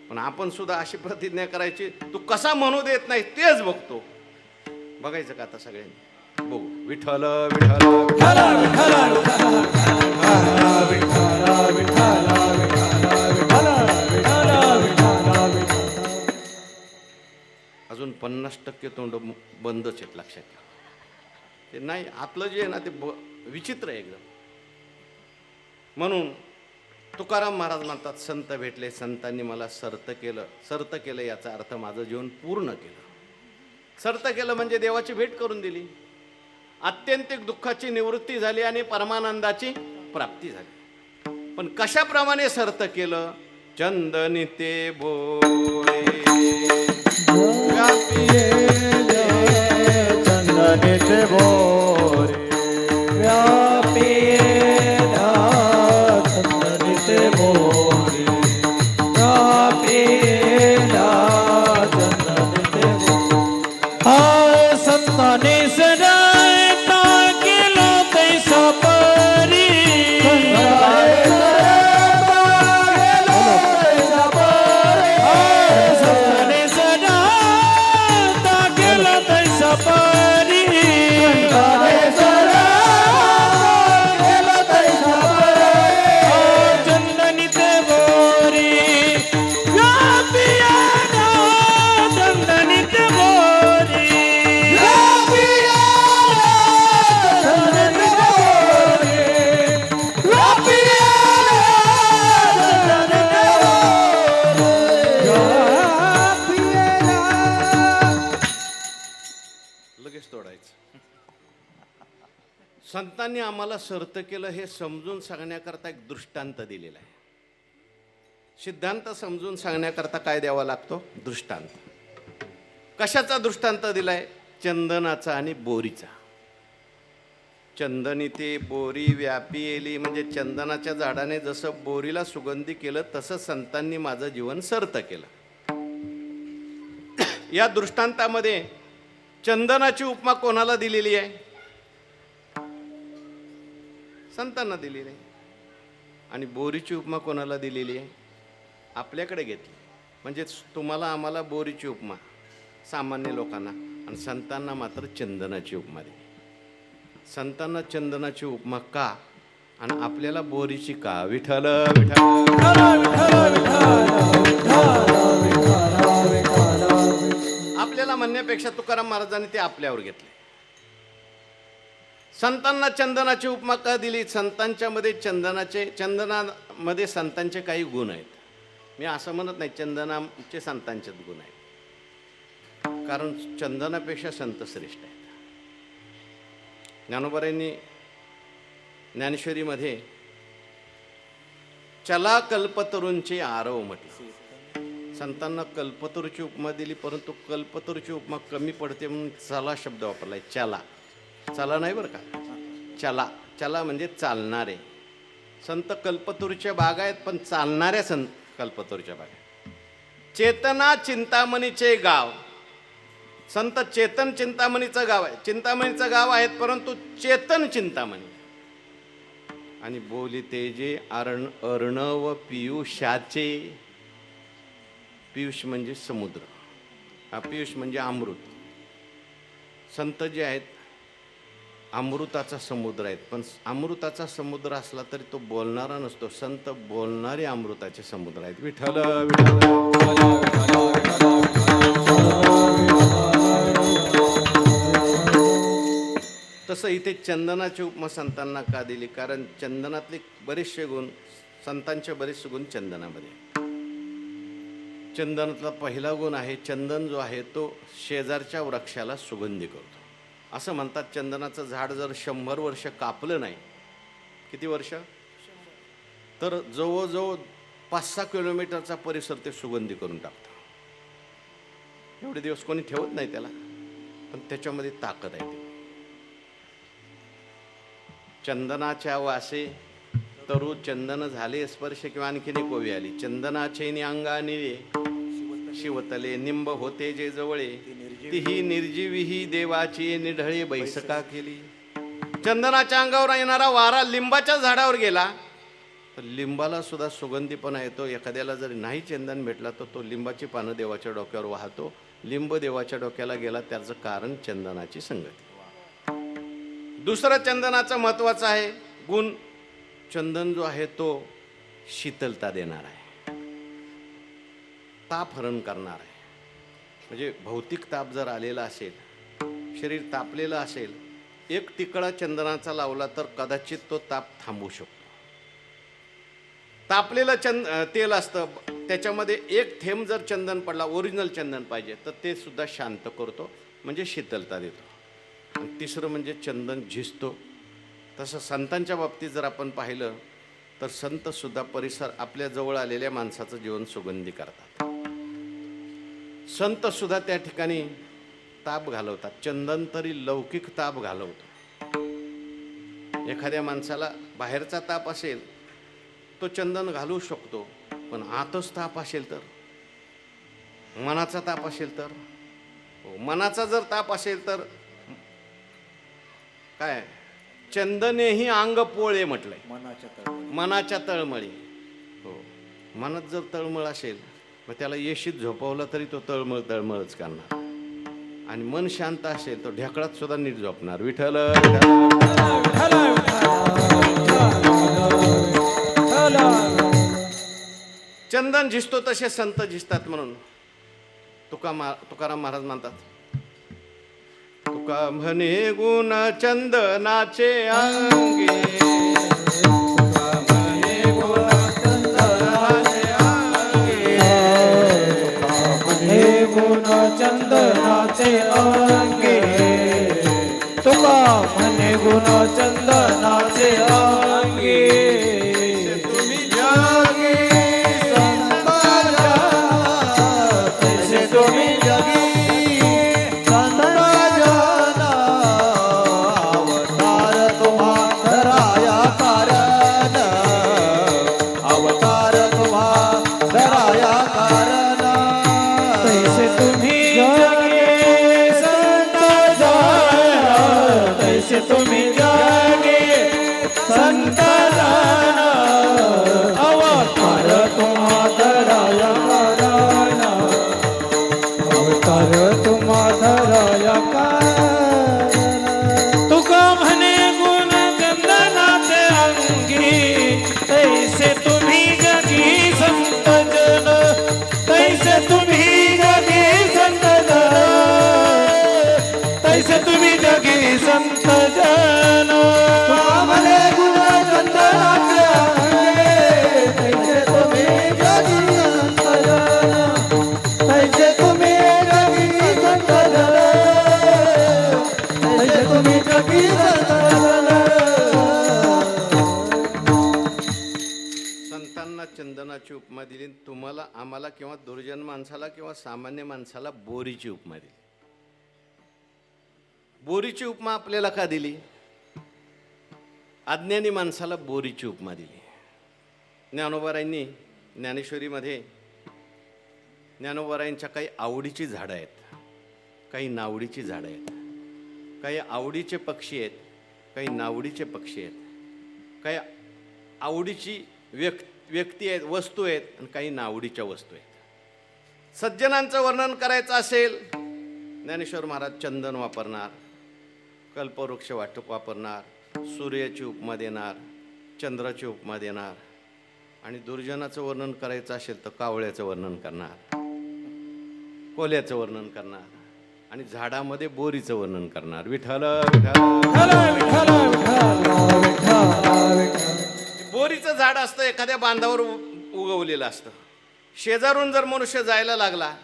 पण आपण सुद्धा अशी प्रतिज्ञा करायची, तू कसा म्हणू देत नाही तेच बघतो. बघायचं का आता सगळ्यांनी बघू. विठ्ठल अजून 50% तोंड बंदच आहेत, लक्षात घ्या. ते नाही, आपलं जे आहे ना ते विचित्र आहे एकदम. म्हणून तुकाराम महाराज म्हणतात, संत भेटले, संतांनी मला सर्त केलं. याचा अर्थ माझं जीवन पूर्ण केलं. सर्त केलं म्हणजे देवाची भेट करून दिली, आत्यंतिक दुःखाची निवृत्ती झाली आणि परमानंदाची प्राप्ती झाली. पण कशाप्रमाणे सर्त केलं? चंदनी ते बोळे चंदनी ते बोरे व्यापी चंदनी ते बोरे व्यापी चंदनी ते बोरे संताने सदायता केला तैसा परी संताने सदायता केला तैसा परी चंदनी ते बोरी चंदनी ते बोरी लगेच तोडायचं. संतांनी आम्हाला सर्त केलं हे समजून सांगण्याकरता एक दृष्टांत दिलेला आहे. सिद्धांत समजून सांगण्याकरता काय द्यावा लागतो? दृष्टांत. कशाचा दृष्टांत दिलाय? चंदनाचा आणि बोरीचा. चंदनी ते बोरी व्यापी येली, म्हणजे चंदनाच्या झाडाने जसं बोरीला सुगंधी केलं तसं संतांनी माझं जीवन सर्त केलं. या दृष्टांतामध्ये चंदनाची उपमा कोणाला दिलेली आहे? संतांना दिलेली आहे. आणि बोरीची उपमा कोणाला दिलेली आहे? आपल्याकडे घेतली. म्हणजे तुम्हाला आम्हाला बोरीची उपमा, सामान्य लोकांना, आणि संतांना मात्र चंदनाची उपमा दिली. संतांना चंदनाची उपमा का आणि आपल्याला बोरीची का? विठ्ठल आपल्याला म्हणण्यापेक्षा तुकाराम महाराजांनी ते आपल्यावर घेतले. संतांना चंदनाची उपमा का दिली? संतांच्यामध्ये चंदनामध्ये संतांचे काही गुण आहेत. मी असं म्हणत नाही चंदनाचे संतांचेच गुण आहेत, कारण चंदनापेक्षा संत श्रेष्ठ आहेत. ज्ञानोबारायांनी ज्ञानेश्वरीमध्ये चला कल्पतरूंचे आरव म्हटलं. संतांना कल्पतरूची उपमा दिली, परंतु कल्पतरूची उपमा कमी पडते म्हणून चला शब्द वापरलाय. चला नाही बरं का, चला म्हणजे चालणारे. संत कल्पतरूच्या बागा आहेत, पण चालणाऱ्या संत कल्पतरूच्या बागा. चेतना चिंतामणीचे गाव, संत चेतन चिंतामणीचं गाव आहे. चिंतामणीचं गाव आहेत, परंतु चेतन चिंतामणी. आणि बोली तेजे अर्णव पियुषाचे. पियुष म्हणजे समुद्र, हा पियुष म्हणजे अमृत. संत जे आहेत अमृताचा समुद्र आहेत, पण अमृताचा समुद्र असला तरी तो बोलणारा नसतो. संत बोलणारे अमृताचे समुद्र आहेत. विठ्ठल तसं इथे चंदनाची उपमा संतांना का दिली? कारण चंदनातले बरेचसे गुण, संतांचे बरेचसे गुण चंदनामध्ये आहेत. चंदनातला पहिला गुण आहे, चंदन जो आहे तो शेजारच्या वृक्षाला सुगंधी करतो. असं म्हणतात चंदनाचं झाड जर 100 वर्ष कापलं नाही, किती वर्ष, तर जवळजवळ 5-6 किलोमीटरचा परिसर ते सुगंधी करून टाकतं. एवढे दिवस कोणी ठेवत नाही त्याला, पण त्याच्यामध्ये ताकद आहे. चंदनाच्या वासे तरु चंदन झाले स्पर्श, किंवा आणखीन एक ओवी आली, चंदनाचे अंगा निळे शिवतले निंब होते जे जवळे, तीही निर्जीवी ही देवाची निढळे बैसका केली. चंदनाच्या अंगावर येणारा वारा लिंबाच्या झाडावर गेला तर लिंबाला सुद्धा सुगंधीपणा येतो. एखाद्याला जर नाही चंदन भेटला तर तो लिंबाची पानं देवाच्या डोक्यावर वाहतो. लिंब देवाच्या डोक्याला गेला त्याचं कारण चंदनाची संगती. दुसरं चंदनाचं महत्वाचं आहे गुण, चंदन जो आहे तो शीतलता देणार आहे, ताप हरण करणार आहे. म्हणजे भौतिक ताप जर आलेला असेल, शरीर तापलेलं असेल, एक टिकळा चंदनाचा लावला तर कदाचित तो ताप थांबवू शकतो. तापलेलं तेल असतं, त्याच्यामध्ये एक थेंब जर चंदन पडला, ओरिजिनल चंदन पाहिजे, तर ते सुद्धा शांत करतो, म्हणजे शीतलता देतो. आणि तिसरं म्हणजे चंदन झिजतो. तसं संतांच्या बाबतीत जर आपण पाहिलं तर संतसुद्धा परिसर आपल्या जवळ आलेल्या माणसाचं जीवन सुगंधी करतात. संतसुद्धा त्या ठिकाणी ताप घालवतात. चंदन तरी लौकिक ताप घालवतो. एखाद्या माणसाला बाहेरचा ताप असेल तो चंदन घालवू शकतो, पण आतच ताप असेल तर, मनाचा ताप असेल तर, मनाचा जर ताप असेल तर काय, चंदनेही अंग पोळे म्हटलंय, मनाच्या तळमळी. हो, मनात जर तळमळ असेल मग त्याला येशीत झोपवला तरी तो तळमळच करणार. आणि मन शांत असेल तो ढेकळात सुद्धा नीट झोपणार. विठ्ठल चंदन झिजतो तसे संत झिजतात. म्हणून तुकाराम महाराज म्हणतात, तुका म्हणे गुण चंदनाचे अंगी, तुका म्हणे गुण चंदनाचे अंगी, तुका म्हणे गुण चंदनाचे अंगी, तुका म्हणे गुण चंदनाचे अंगी. तुम्ही जगी तैसे तुम्ही जगी तुम्ही जागे संत जन, अवतार तुम्हा धराया कारण, अवतार तुम्हा धराया कारण. तुका म्हणे गुण चंदनाचे अंगी, तैसे तुम्ही जगी संत जन, तैसे तुम्ही जगी संत जन, तैसे तुम्ही जगी संत जन. तुका म्हणे गुण चंदनाचे अंगी, तैसे तुम्ही जगी संत जन, तैसे तुम्ही जगी संत जन, तैसे तुम्ही जगी संत जन. संतांना चंदनाची उपमा दिली, तुम्हाला आम्हाला किंवा दुर्जन माणसाला किंवा सामान्य माणसाला बोरीची उपमा दिली. बोरीची उपमा आपल्याला का दिली? अज्ञानी माणसाला बोरीची उपमा दिली. ज्ञानोबारायांनी ज्ञानेश्वरीमध्ये ज्ञानोबारायांच्या काही आवडीची झाडं आहेत, काही नावडीची झाडं आहेत, काही आवडीचे पक्षी आहेत, काही नावडीचे पक्षी आहेत, काही आवडीची व्यक्ती आहेत, वस्तू आहेत, आणि काही नावडीच्या वस्तू आहेत. सज्जनांचं वर्णन करायचं असेल, ज्ञानेश्वर महाराज चंदन वापरणार, कल्पवृक्ष वापरणार, सूर्याची उपमा देणार, चंद्राची उपमा देणार. आणि दुर्जनाचं वर्णन करायचं असेल तर कावळ्याचं वर्णन करणार, कोल्याचं वर्णन करणार, आणि झाडामध्ये बोरीचं वर्णन करणार. विठ्ठल विठ्ठल. विठ्ठल विठ्ठल विठ्ठल विठ्ठल. बोरीचं झाड असतं, एखाद्या बांधावर उगवलेलं असतं. शेजारून जर मनुष्य जायला लागला,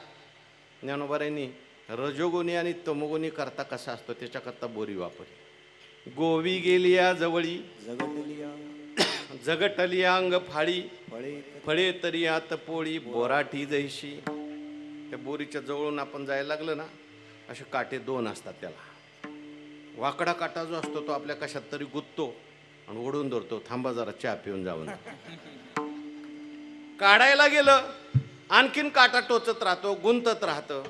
ज्ञानोबारांनी रजोगुणी आणि तमोगुणी करता कसा असतो त्याच्याकरता बोरी वापरली. गोवी गेलिया जवळी जगदलिया जगटलिया अंग फाळी फळे फळे तरी आत पोळी बोराठी जैशी. त्या बोरीच्या जवळून आपण जायला लागलं ना, असे काटे दोन असतात त्याला. वाकडा काटा जो असतो तो आपल्या कशात तरी गुंततो आणि ओढून धरतो, थांबा जरा चहा पिऊन जाऊन. काढायला गेलं आणखीन काटा टोचत राहतो, गुंतत राहतं.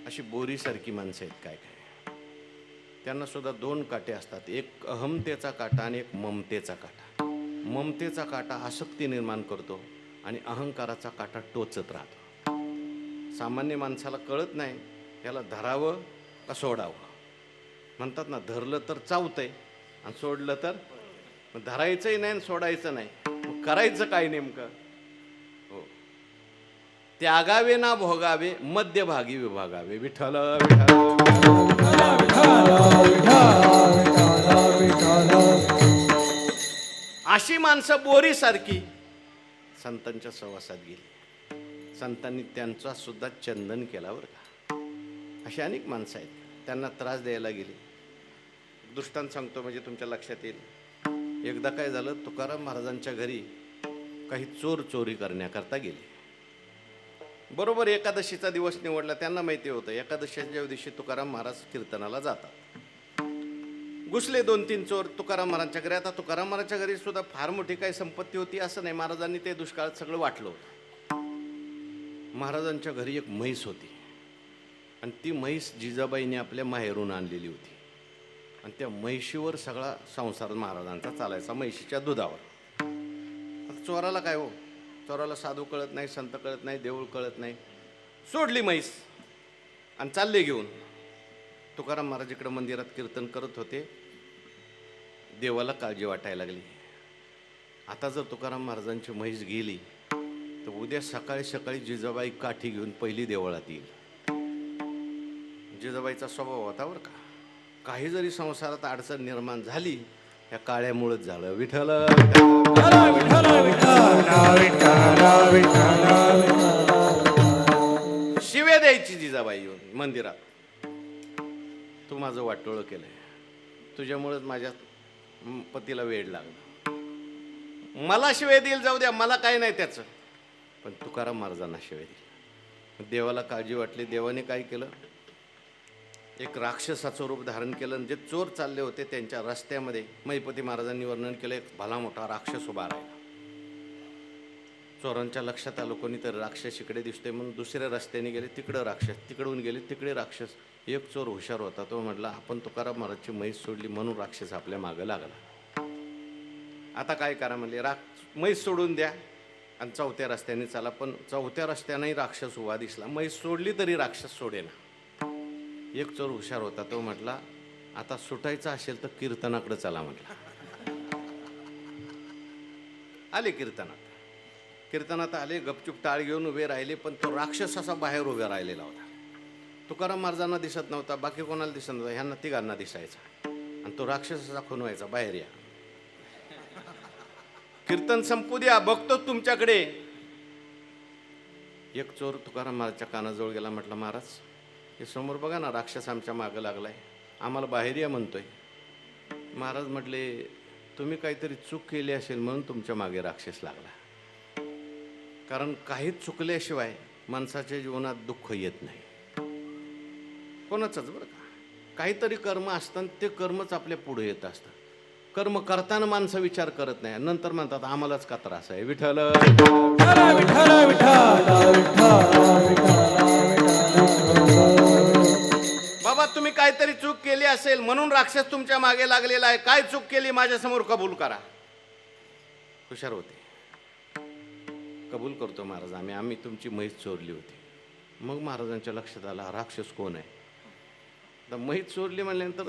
अशी बोरीसारखी माणसं आहेत काय काय. त्यांना सुद्धा दोन काटे असतात, एक अहमतेचा काटा आणि एक ममतेचा काटा. ममतेचा काटा आसक्ती निर्माण करतो आणि अहंकाराचा काटा टोचत राहतो. सामान्य माणसाला कळत नाही याला धरावं का सोडावं. म्हणतात ना, धरलं तर चावतंय आणि सोडलं तर धरायचंही नाही आणि सोडायचं नाही. मग करायचं काय नेमकं. हो, त्यागावे ना भोगावे, मध्यभागी विभागावे. विठ्ठल अशी माणसं बोरीसारखी संतांच्या सहवासात गेली. संतांनी त्यांचा सुद्धा चंदन केला बरं का. अशी अनेक माणसं आहेत, त्यांना त्रास द्यायला गेली. दृष्टांत सांगतो म्हणजे तुमच्या लक्षात येईल. एकदा काय झालं, तुकाराम महाराजांच्या घरी काही चोर चोरी करण्याकरता गेले. बरोबर एकादशीचा दिवस निवडला. त्यांना माहिती होतं एकादशीच्या दिवशी तुकाराम महाराज कीर्तनाला जातात. घुसले 2-3 चोर तुकाराम महाराजांच्या घरी. आता तुकाराम महाराजांच्या घरी सुद्धा फार मोठी काही संपत्ती होती असं नाही, महाराजांनी ते दुष्काळात सगळं वाटलं होतं. महाराजांच्या घरी एक म्हैस होती आणि ती म्हैस जिजाबाईने आपल्या माहेरून आणलेली होती आणि त्या म्हैशीवर सगळा संसार महाराजांचा चालायचा, म्हैशीच्या दुधावर. आता चोराला काय हो, चोराला साधू कळत नाही, संत कळत नाही, देऊळ कळत नाही. सोडली म्हैस आणि चालले घेऊन. तुकाराम महाराज इकडं मंदिरात कीर्तन करत होते. देवाला काळजी वाटायला लागली. आता जर तुकाराम महाराजांची म्हैस गेली तर उद्या सकाळी सकाळी जिजाबाई काठी घेऊन पहिली देवळात येईल. जिजाबाईचा स्वभाव होता बरं का. काही जरी संसारात अडचण निर्माण झाली या काळ्यामुळेच झालं. विठ्ठल शिव्या द्यायची जिजाबाई येऊन मंदिरात. तू माझं वाटोळं केलंय, तुझ्यामुळेच माझ्या पतीला वेळ लागला. मला शिव्या देईल जाऊ द्या, मला काय नाही त्याचं, पण तुकाराम महाराजांना शिव्या दिली. देवाला काळजी वाटली. देवाने काय केलं, एक राक्षसाचं रूप धारण केलं. जे चोर चालले होते त्यांच्या रस्त्यामध्ये महिपती महाराजांनी वर्णन केलं, एक भला मोठा राक्षस उभा राहिला. चोरांच्या लक्षात आलं कोणीतरी राक्षस इकडे दिसतोय म्हणून दुसऱ्या रस्त्याने गेले, तिकडं राक्षस, तिकडून गेले तिकडे राक्षस. एक चोर हुशार होता, तो म्हटला आपण तुकाराम महाराजची म्हैस सोडली म्हणून राक्षस आपल्या मागं लागला. आता काय करा म्हणले, म्हैस सोडून द्या आणि चौथ्या रस्त्याने चला. पण चौथ्या रस्त्यानेही राक्षस उभा दिसला. म्हैस सोडली तरी राक्षस सोडेना. एक चोर हुशार होता, तो म्हटला आता सुटायचं असेल तर कीर्तनाकडे चला म्हटला. आले कीर्तनात. कीर्तनात आले, गपचूप टाळ घेऊन उभे राहिले, पण तो राक्षस असा बाहेर उभा राहिलेला होता. तुकाराम महाराजांना दिसत नव्हता, बाकी कोणाला दिसत नव्हता, ह्यांना तिघांना दिसायचा. आणि तो राक्षस असा खून व्हायचा, बाहेर या, कीर्तन संपू द्या, बघतो तुमच्याकडे. एक चोर तुकाराम महाराजच्या कानाजवळ गेला, म्हटलं महाराज हे समोर बघा ना, राक्षस आमच्या मागं लागलाय, आम्हाला बाहेर या म्हणतोय. महाराज म्हटले तुम्ही काहीतरी चूक केली असेल म्हणून तुमच्या मागे राक्षस लागला. कारण काहीच चुकल्याशिवाय माणसाच्या जीवनात दुःख येत नाही कोणाचंच बरं का. काहीतरी कर्म असतं ते कर्मच आपल्या पुढे येत असतं. कर्म करताना माणसं विचार करत नाही, नंतर म्हणतात आम्हालाच का त्रास आहे. विठ्ठल बाबा तुम्ही काहीतरी चूक केली असेल म्हणून राक्षस तुमच्या मागे लागलेला आहे. काय चूक केली माझ्यासमोर कबूल करा. हुशार होते. कबूल करतो महाराज, आम्ही तुमची म्हैस चोरली होती. मग महाराजांच्या लक्षात आला राक्षस कोण आहे. तर म्हैस चोरली म्हणल्यानंतर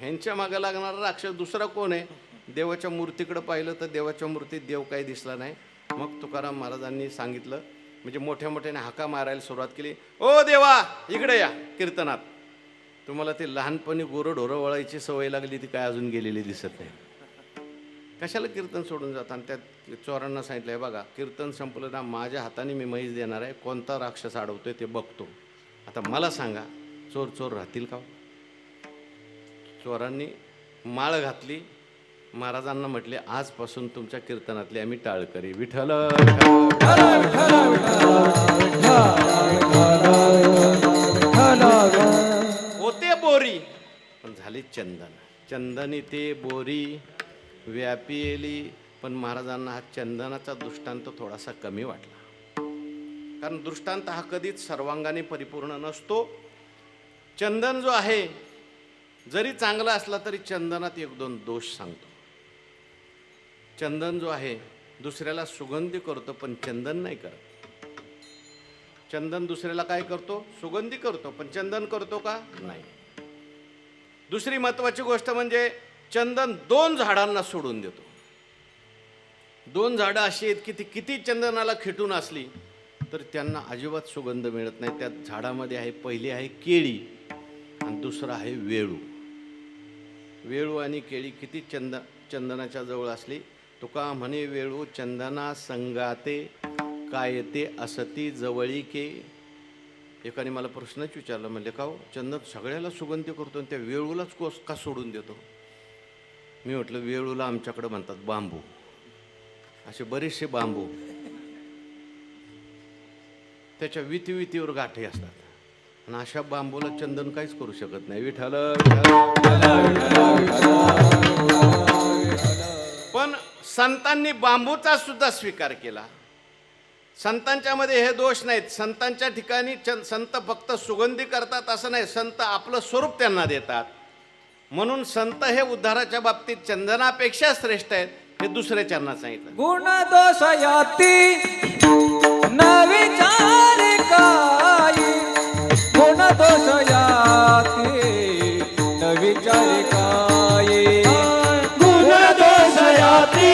ह्यांच्या मागे लागणारा राक्षस दुसरा कोण आहे. देवाच्या मूर्तीकडे पाहिलं तर देवाच्या मूर्तीत देव काही दिसला नाही. मग तुकाराम महाराजांनी सांगितलं म्हणजे मोठ्या मोठ्याने हाका मारायला सुरुवात केली, ओ देवा इकडे या कीर्तनात. तुम्हाला ते लहानपणी गुरंढोरं वळायची सवय लागली ती काय अजून गेलेली दिसत नाही. कशाला कीर्तन सोडून जातात. आणि त्या चोरांना सांगितलं आहे बघा, कीर्तन संपलं ना माझ्या हाताने मी म्हैस देणार आहे, कोणता राक्षस अडवतोय ते बघतो. आता मला सांगा चोर चोर राहतील का? चोरांनी माळ घातली, महाराजांना म्हटले आजपासून तुमच्या कीर्तनातली आम्ही टाळकरी. विठ्ठल होते बोरी पण झाली चंदन. चंदनी ते बोरी व्यापिली. पण महाराजांना हा चंदनाचा दृष्टांत थोडासा कमी वाटला. कारण दृष्टांत हा कधीच सर्वांगाने परिपूर्ण नसतो. चंदन जो आहे जरी चांगला असला तरी चंदनात एक दोन दोष सांगतो. चंदन जो आहे दुसऱ्याला सुगंधी करतो पण चंदन नाही करत. चंदन दुसऱ्याला काय करतो? सुगंधी करतो, पण चंदन करतो का? नाही. दुसरी महत्वाची गोष्ट म्हणजे चंदन दोन झाडांना सोडून देतो. दोन झाडं अशी आहेत की ती किती चंदनाला खिटून असली तर त्यांना अजिबात सुगंध मिळत नाही. त्या झाडामध्ये आहे, पहिली आहे केळी आणि दुसरं आहे वेळू. वेळू आणि केळी किती चंदनाच्या जवळ असली. तुका म्हणे वेळू चंदना संगाते कायते असती जवळीके. एकाने मला प्रश्नच विचारला, म्हणले का हो चंदन सगळ्याला सुगंधी करतो आणि त्या वेळूलाच का सोडून देतो? मी म्हटलं वेळूला आमच्याकडे म्हणतात बांबू. असे बरेचसे बांबू त्याच्या वितीवर गाठी असतात आणि अशा बांबूला चंदन काहीच करू शकत नाही. विठ्ठल पण संतांनी बांबूचा सुद्धा स्वीकार केला. संतांच्या मध्ये हे दोष नाहीत. संतांच्या ठिकाणी संत फक्त सुगंधी करतात असं नाही, संत आपलं स्वरूप त्यांना देतात. म्हणून संत हे उद्धाराच्या बाबतीत चंदनापेक्षा श्रेष्ठ आहेत हे दुसऱ्या चरणात सांगितलं. गुण दोष याती न विचार काही, गुण दोष याती न विचार काही, गुण दोष याती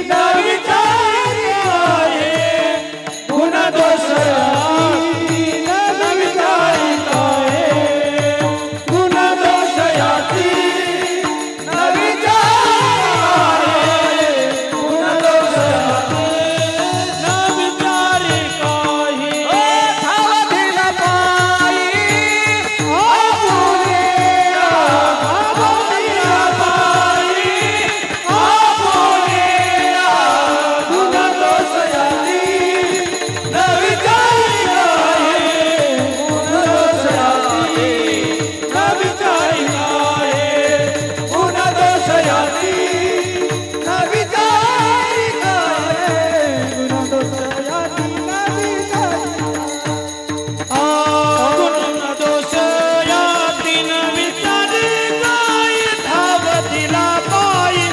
न विचार आहे, गुण दोष याती न विचार आहे, गुण दोष याती न विचार आहे, गुण दोष याती न विचार काही. ठावतील पायी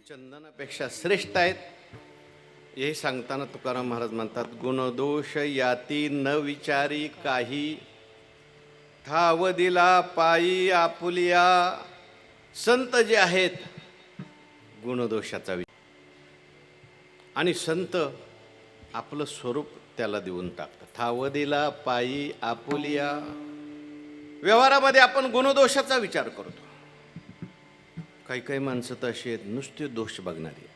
चंदनापेक्षा श्रेष्ठ आहेत हे सांगताना तुकाराम महाराज म्हणतात, गुणदोष याती न विचारी काही, ठाव दिला पायी आपुलिया. संत जे आहेत गुणदोषाचा विचार आणि संत आपलं स्वरूप त्याला देऊन टाकतात. ठाव दिला पायी आपुलिया. व्यवहारामध्ये आपण गुणदोषाचा विचार करतो. काही काही माणसं तर अशी आहेत नुसते दोष बघणारी आहेत.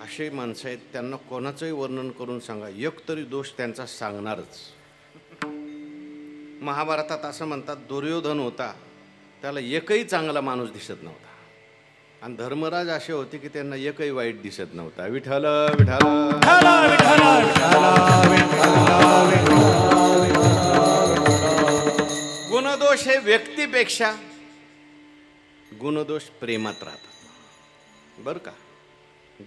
असे माणसं आहेत त्यांना कोणाचंही वर्णन करून सांगा एक तरी दोष त्यांचा सांगणारच. महाभारतात असं म्हणतात, दुर्योधन होता त्याला एकही चांगला माणूस दिसत नव्हता आणि धर्मराज असे होते की त्यांना एकही वाईट दिसत नव्हता. विठ्ठल गुणदोष हे व्यक्तीपेक्षा गुणदोष प्रेमात राहतात. बरं का,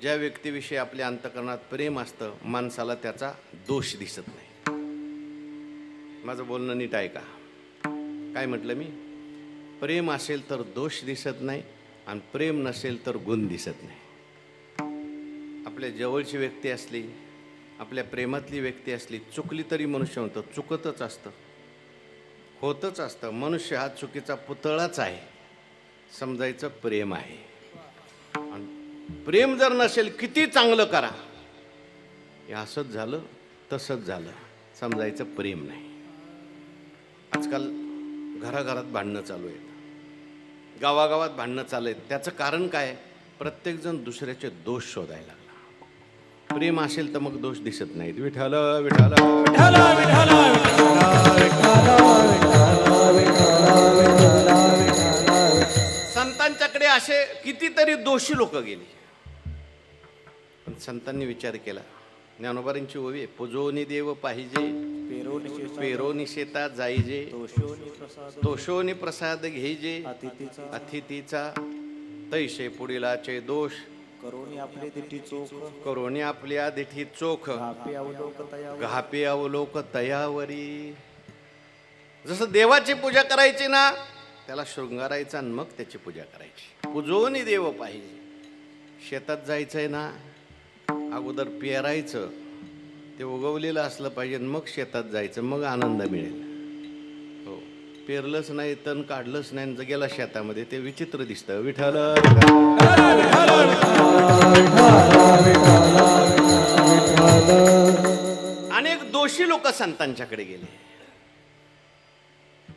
ज्या व्यक्तीविषयी आपल्या अंतःकरणात प्रेम असतं माणसाला त्याचा दोष दिसत नाही. माझं बोलणं नीट आहे का? काय म्हटलं मी? प्रेम असेल तर दोष दिसत नाही आणि प्रेम नसेल तर गुण दिसत नाही. आपल्या जवळची व्यक्ती असली, आपल्या प्रेमातली व्यक्ती असली, चुकली तरी मनुष्य म्हणतो चुकतच असतं, होतच असतं. मनुष्य हा चुकीचा पुतळाच आहे, समजायचं प्रेम आहे. आणि प्रेम जर नसेल किती चांगलं करा, हे असंच झालं तसंच झालं, समजायचं प्रेम नाही. आजकाल घराघरात भांडणं चालू आहेत, गावागावात भांडणं चालू आहेत. त्याचं कारण काय? प्रत्येकजण दुसऱ्याचे दोष शोधायला लागला. प्रेम असेल तर मग दोष दिसत नाहीत. विठाला विठाला विठ्ठला विठ्ठला संतांच्याकडे असे कितीतरी दोषी लोक गेली, पण संतांनी विचार केला. ज्ञानोबांची ओवी आहे, पूजोनी देव पाहिजे, पेरो निशेता जाईजे, तोषोनी प्रसाद घेईजे, अतिथीचा तैसे पुढीलाचे दोष, करोनी आपले दिठी चोख, करोनी आपल्या दिठी चोख, घापे अवलोक तयावरी. जसं देवाची पूजा करायची ना, त्याला शृंगारायचं आणि मग त्याची पूजा करायची. पूजोनी देव पाहिजे. शेतात जायचंय ना, अगोदर पेरायचं, ते उगवलेलं असलं पाहिजे, मग शेतात जायचं, मग आनंद मिळेल. हो, पेरलंच नाही, तण काढलंच नाही, जर गेला शेतामध्ये, ते विचित्र दिसतं. विठ्ठल अनेक दोषी लोक संतांच्याकडे गेले,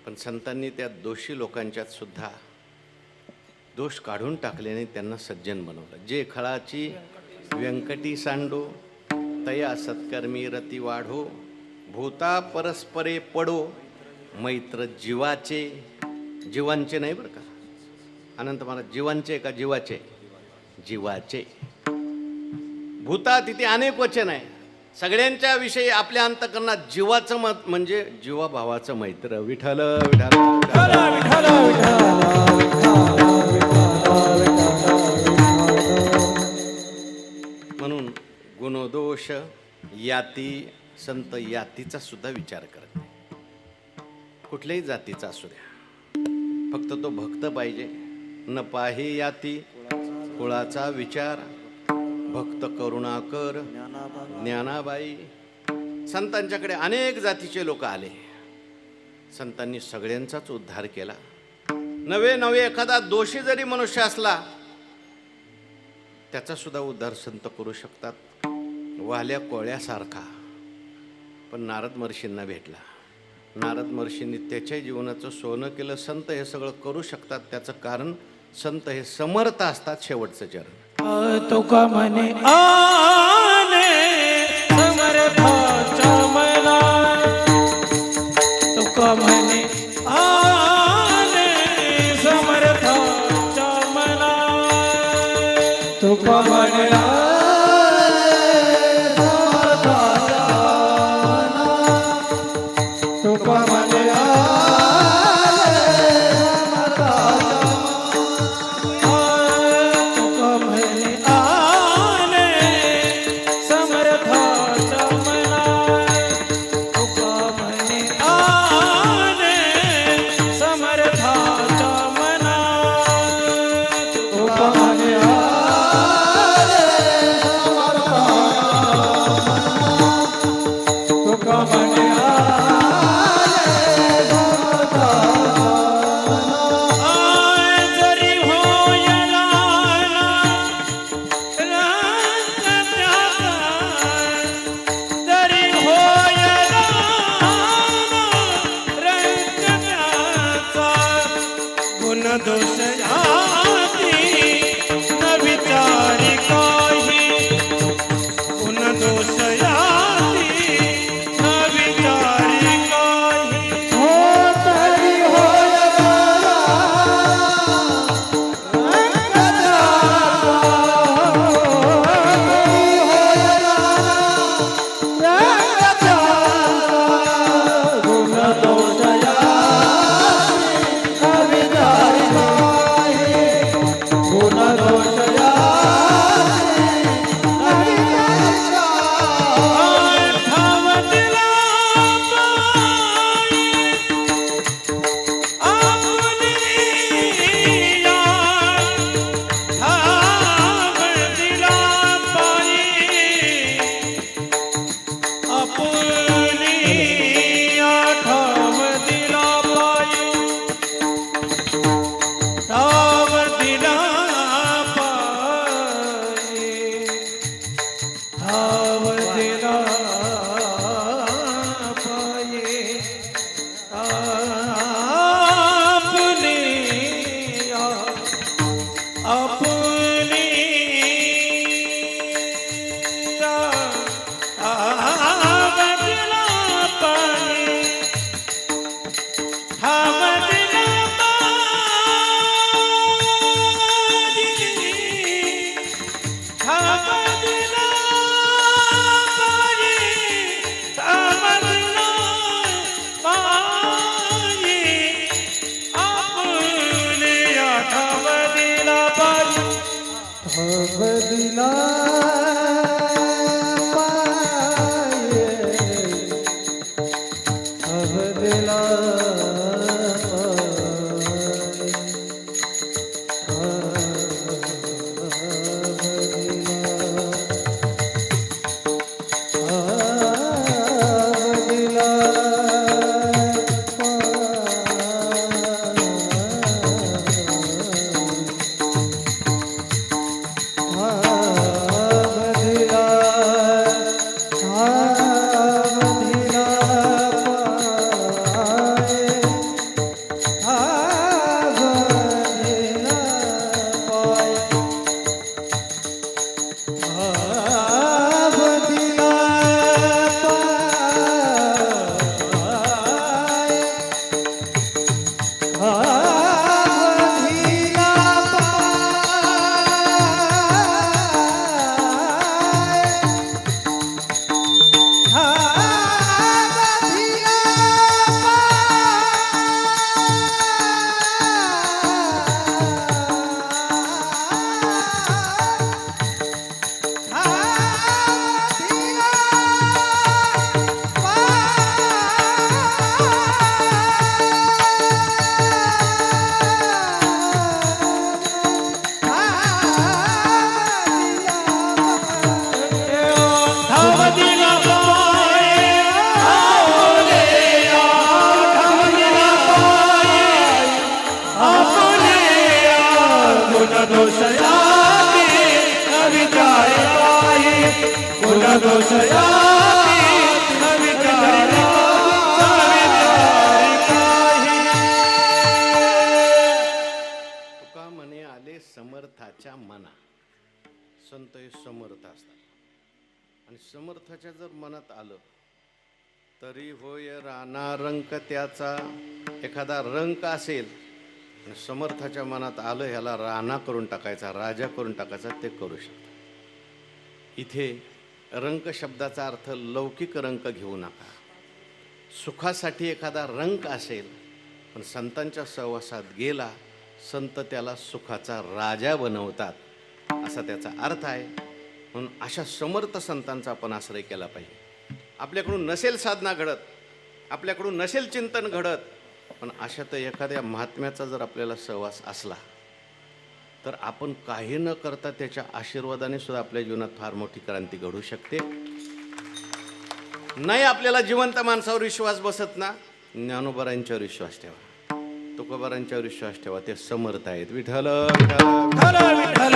पण संतांनी त्या दोषी लोकांच्यात सुद्धा दोष काढून टाकल्याने त्यांना सज्जन बनवलं. जे खळाची व्यंकटी सांडो, तया सत्कर्मी रती वाढो, भूता परस्परे पडो, मैत्र जीवाचे. जीवांचे नाही बरं का, अनंत महाराज जीवांचे का जीवाचे? जीवाचे. भूता तिथे अनेक वचन आहे, सगळ्यांच्या विषयी आपल्या अंतकरणात जीवाचं मत म्हणजे जीवाभावाचं मैत्र. विठ्ठल म्हणून गुणदोष याती, संत यातीचा सुद्धा विचार करत नाही. कुठल्याही जातीचा असू द्या, फक्त तो भक्त पाहिजे. न पाहे याती कुळाचा विचार, भक्त करुणाकर ज्ञानाबाई. संतांच्याकडे अनेक जातीचे लोक आले, संतांनी सगळ्यांचाच उद्धार केला. नवे नवे एखादा दोषी जरी मनुष्य असला, त्याचा सुद्धा उद्धार संत करू शकतात, वाहल्या कोळ्यासारखा. पण नारद महर्षींना भेटला, नारद महर्षींनी त्याच्या जीवनाचं सोनं केलं. संत हे सगळं करू शकतात, त्याचं कारण संत हे समर्थ असतात. शेवटचं चरण तुका म्हणे आने समर्थाच्या मला, तुका म्हणे आने समर्थाच्या मला, तुका म्हणे तुका म्हणे ठाव दिला पायी आपुलेया ठाव दिला पायी आपुलेया गुण दोष याती न विचारी काही गुण दोष याती न विचारी तुका म्हणे आले समर्थाच्या मना. संत हे समर्थ असतात आणि समर्थाच्या जर मनात आलं तरी होय राणा रंक त्याचा. एखादा रंक असेल आणि समर्थाच्या मनात आलं ह्याला राणा करून टाकायचा, राजा करून टाकायचा, ते करू शकतात. इथे रंक शब्दाचा अर्थ लौकिक रंक घेऊ नका. सुखासाठी एखादा रंक असेल पण संतांच्या सहवासात गेला, संत त्याला सुखाचा राजा बनवतात असा त्याचा अर्थ आहे. म्हणून अशा समर्थ संतांचा आपण आश्रय केला पाहिजे. आपल्याकडून नसेल साधना घडत, आपल्याकडून नसेल चिंतन घडत, पण अशात एखाद्या महात्म्याचा जर आपल्याला सहवास असला तर आपण काही न करता त्याच्या आशीर्वादाने सुद्धा आपल्या जीवनात फार मोठी क्रांती घडू शकते. नाही आपल्याला जिवंत माणसावर विश्वास बसत ना, ज्ञानोबारांच्यावर विश्वास ठेवा, तुकोबारांच्यावर विश्वास ठेवा, ते समर्थ आहेत. विठ्ठल विठ्ठल.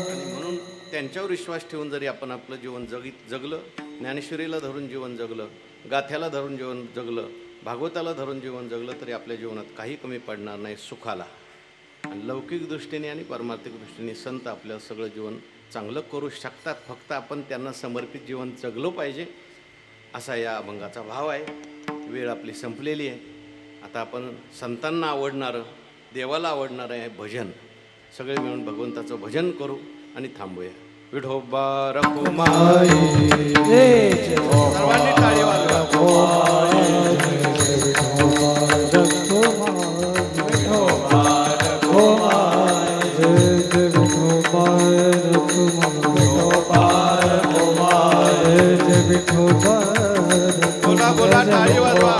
आणि म्हणून त्यांच्यावर विश्वास ठेवून जरी आपण आपलं जीवन जगलं, ज्ञानेश्वरीला धरून जीवन जगलं, गाथ्याला धरून जीवन जगलं, भागवताला धरून जीवन जगलं, तरी आपल्या जीवनात काही कमी पडणार नाही सुखाला. आणि लौकिक दृष्टीने आणि पारमार्थिक दृष्टीने संत आपलं सगळं जीवन चांगलं करू शकतात. फक्त आपण त्यांना समर्पित जीवन जगलो पाहिजे असा या अभंगाचा भाव आहे. वेळ आपली संपलेली आहे. आता आपण संतांना आवडणारं, देवाला आवडणारं आहे भजन, सगळे मिळून भगवंताचं भजन करू आणि थांबूया. विठोबा रखुमाई, सर्वांनी टाळी बोला बोला, टाळी वाजवा.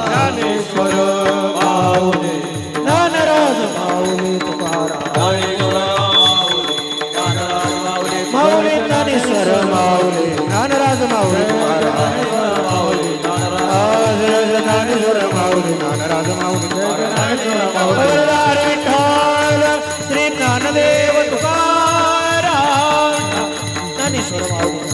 ज्ञानेश्वर माऊली ज्ञानराज माऊली तुकाराम माऊली ज्ञानेश्वर माऊली ज्ञानराज माऊली तुकाराम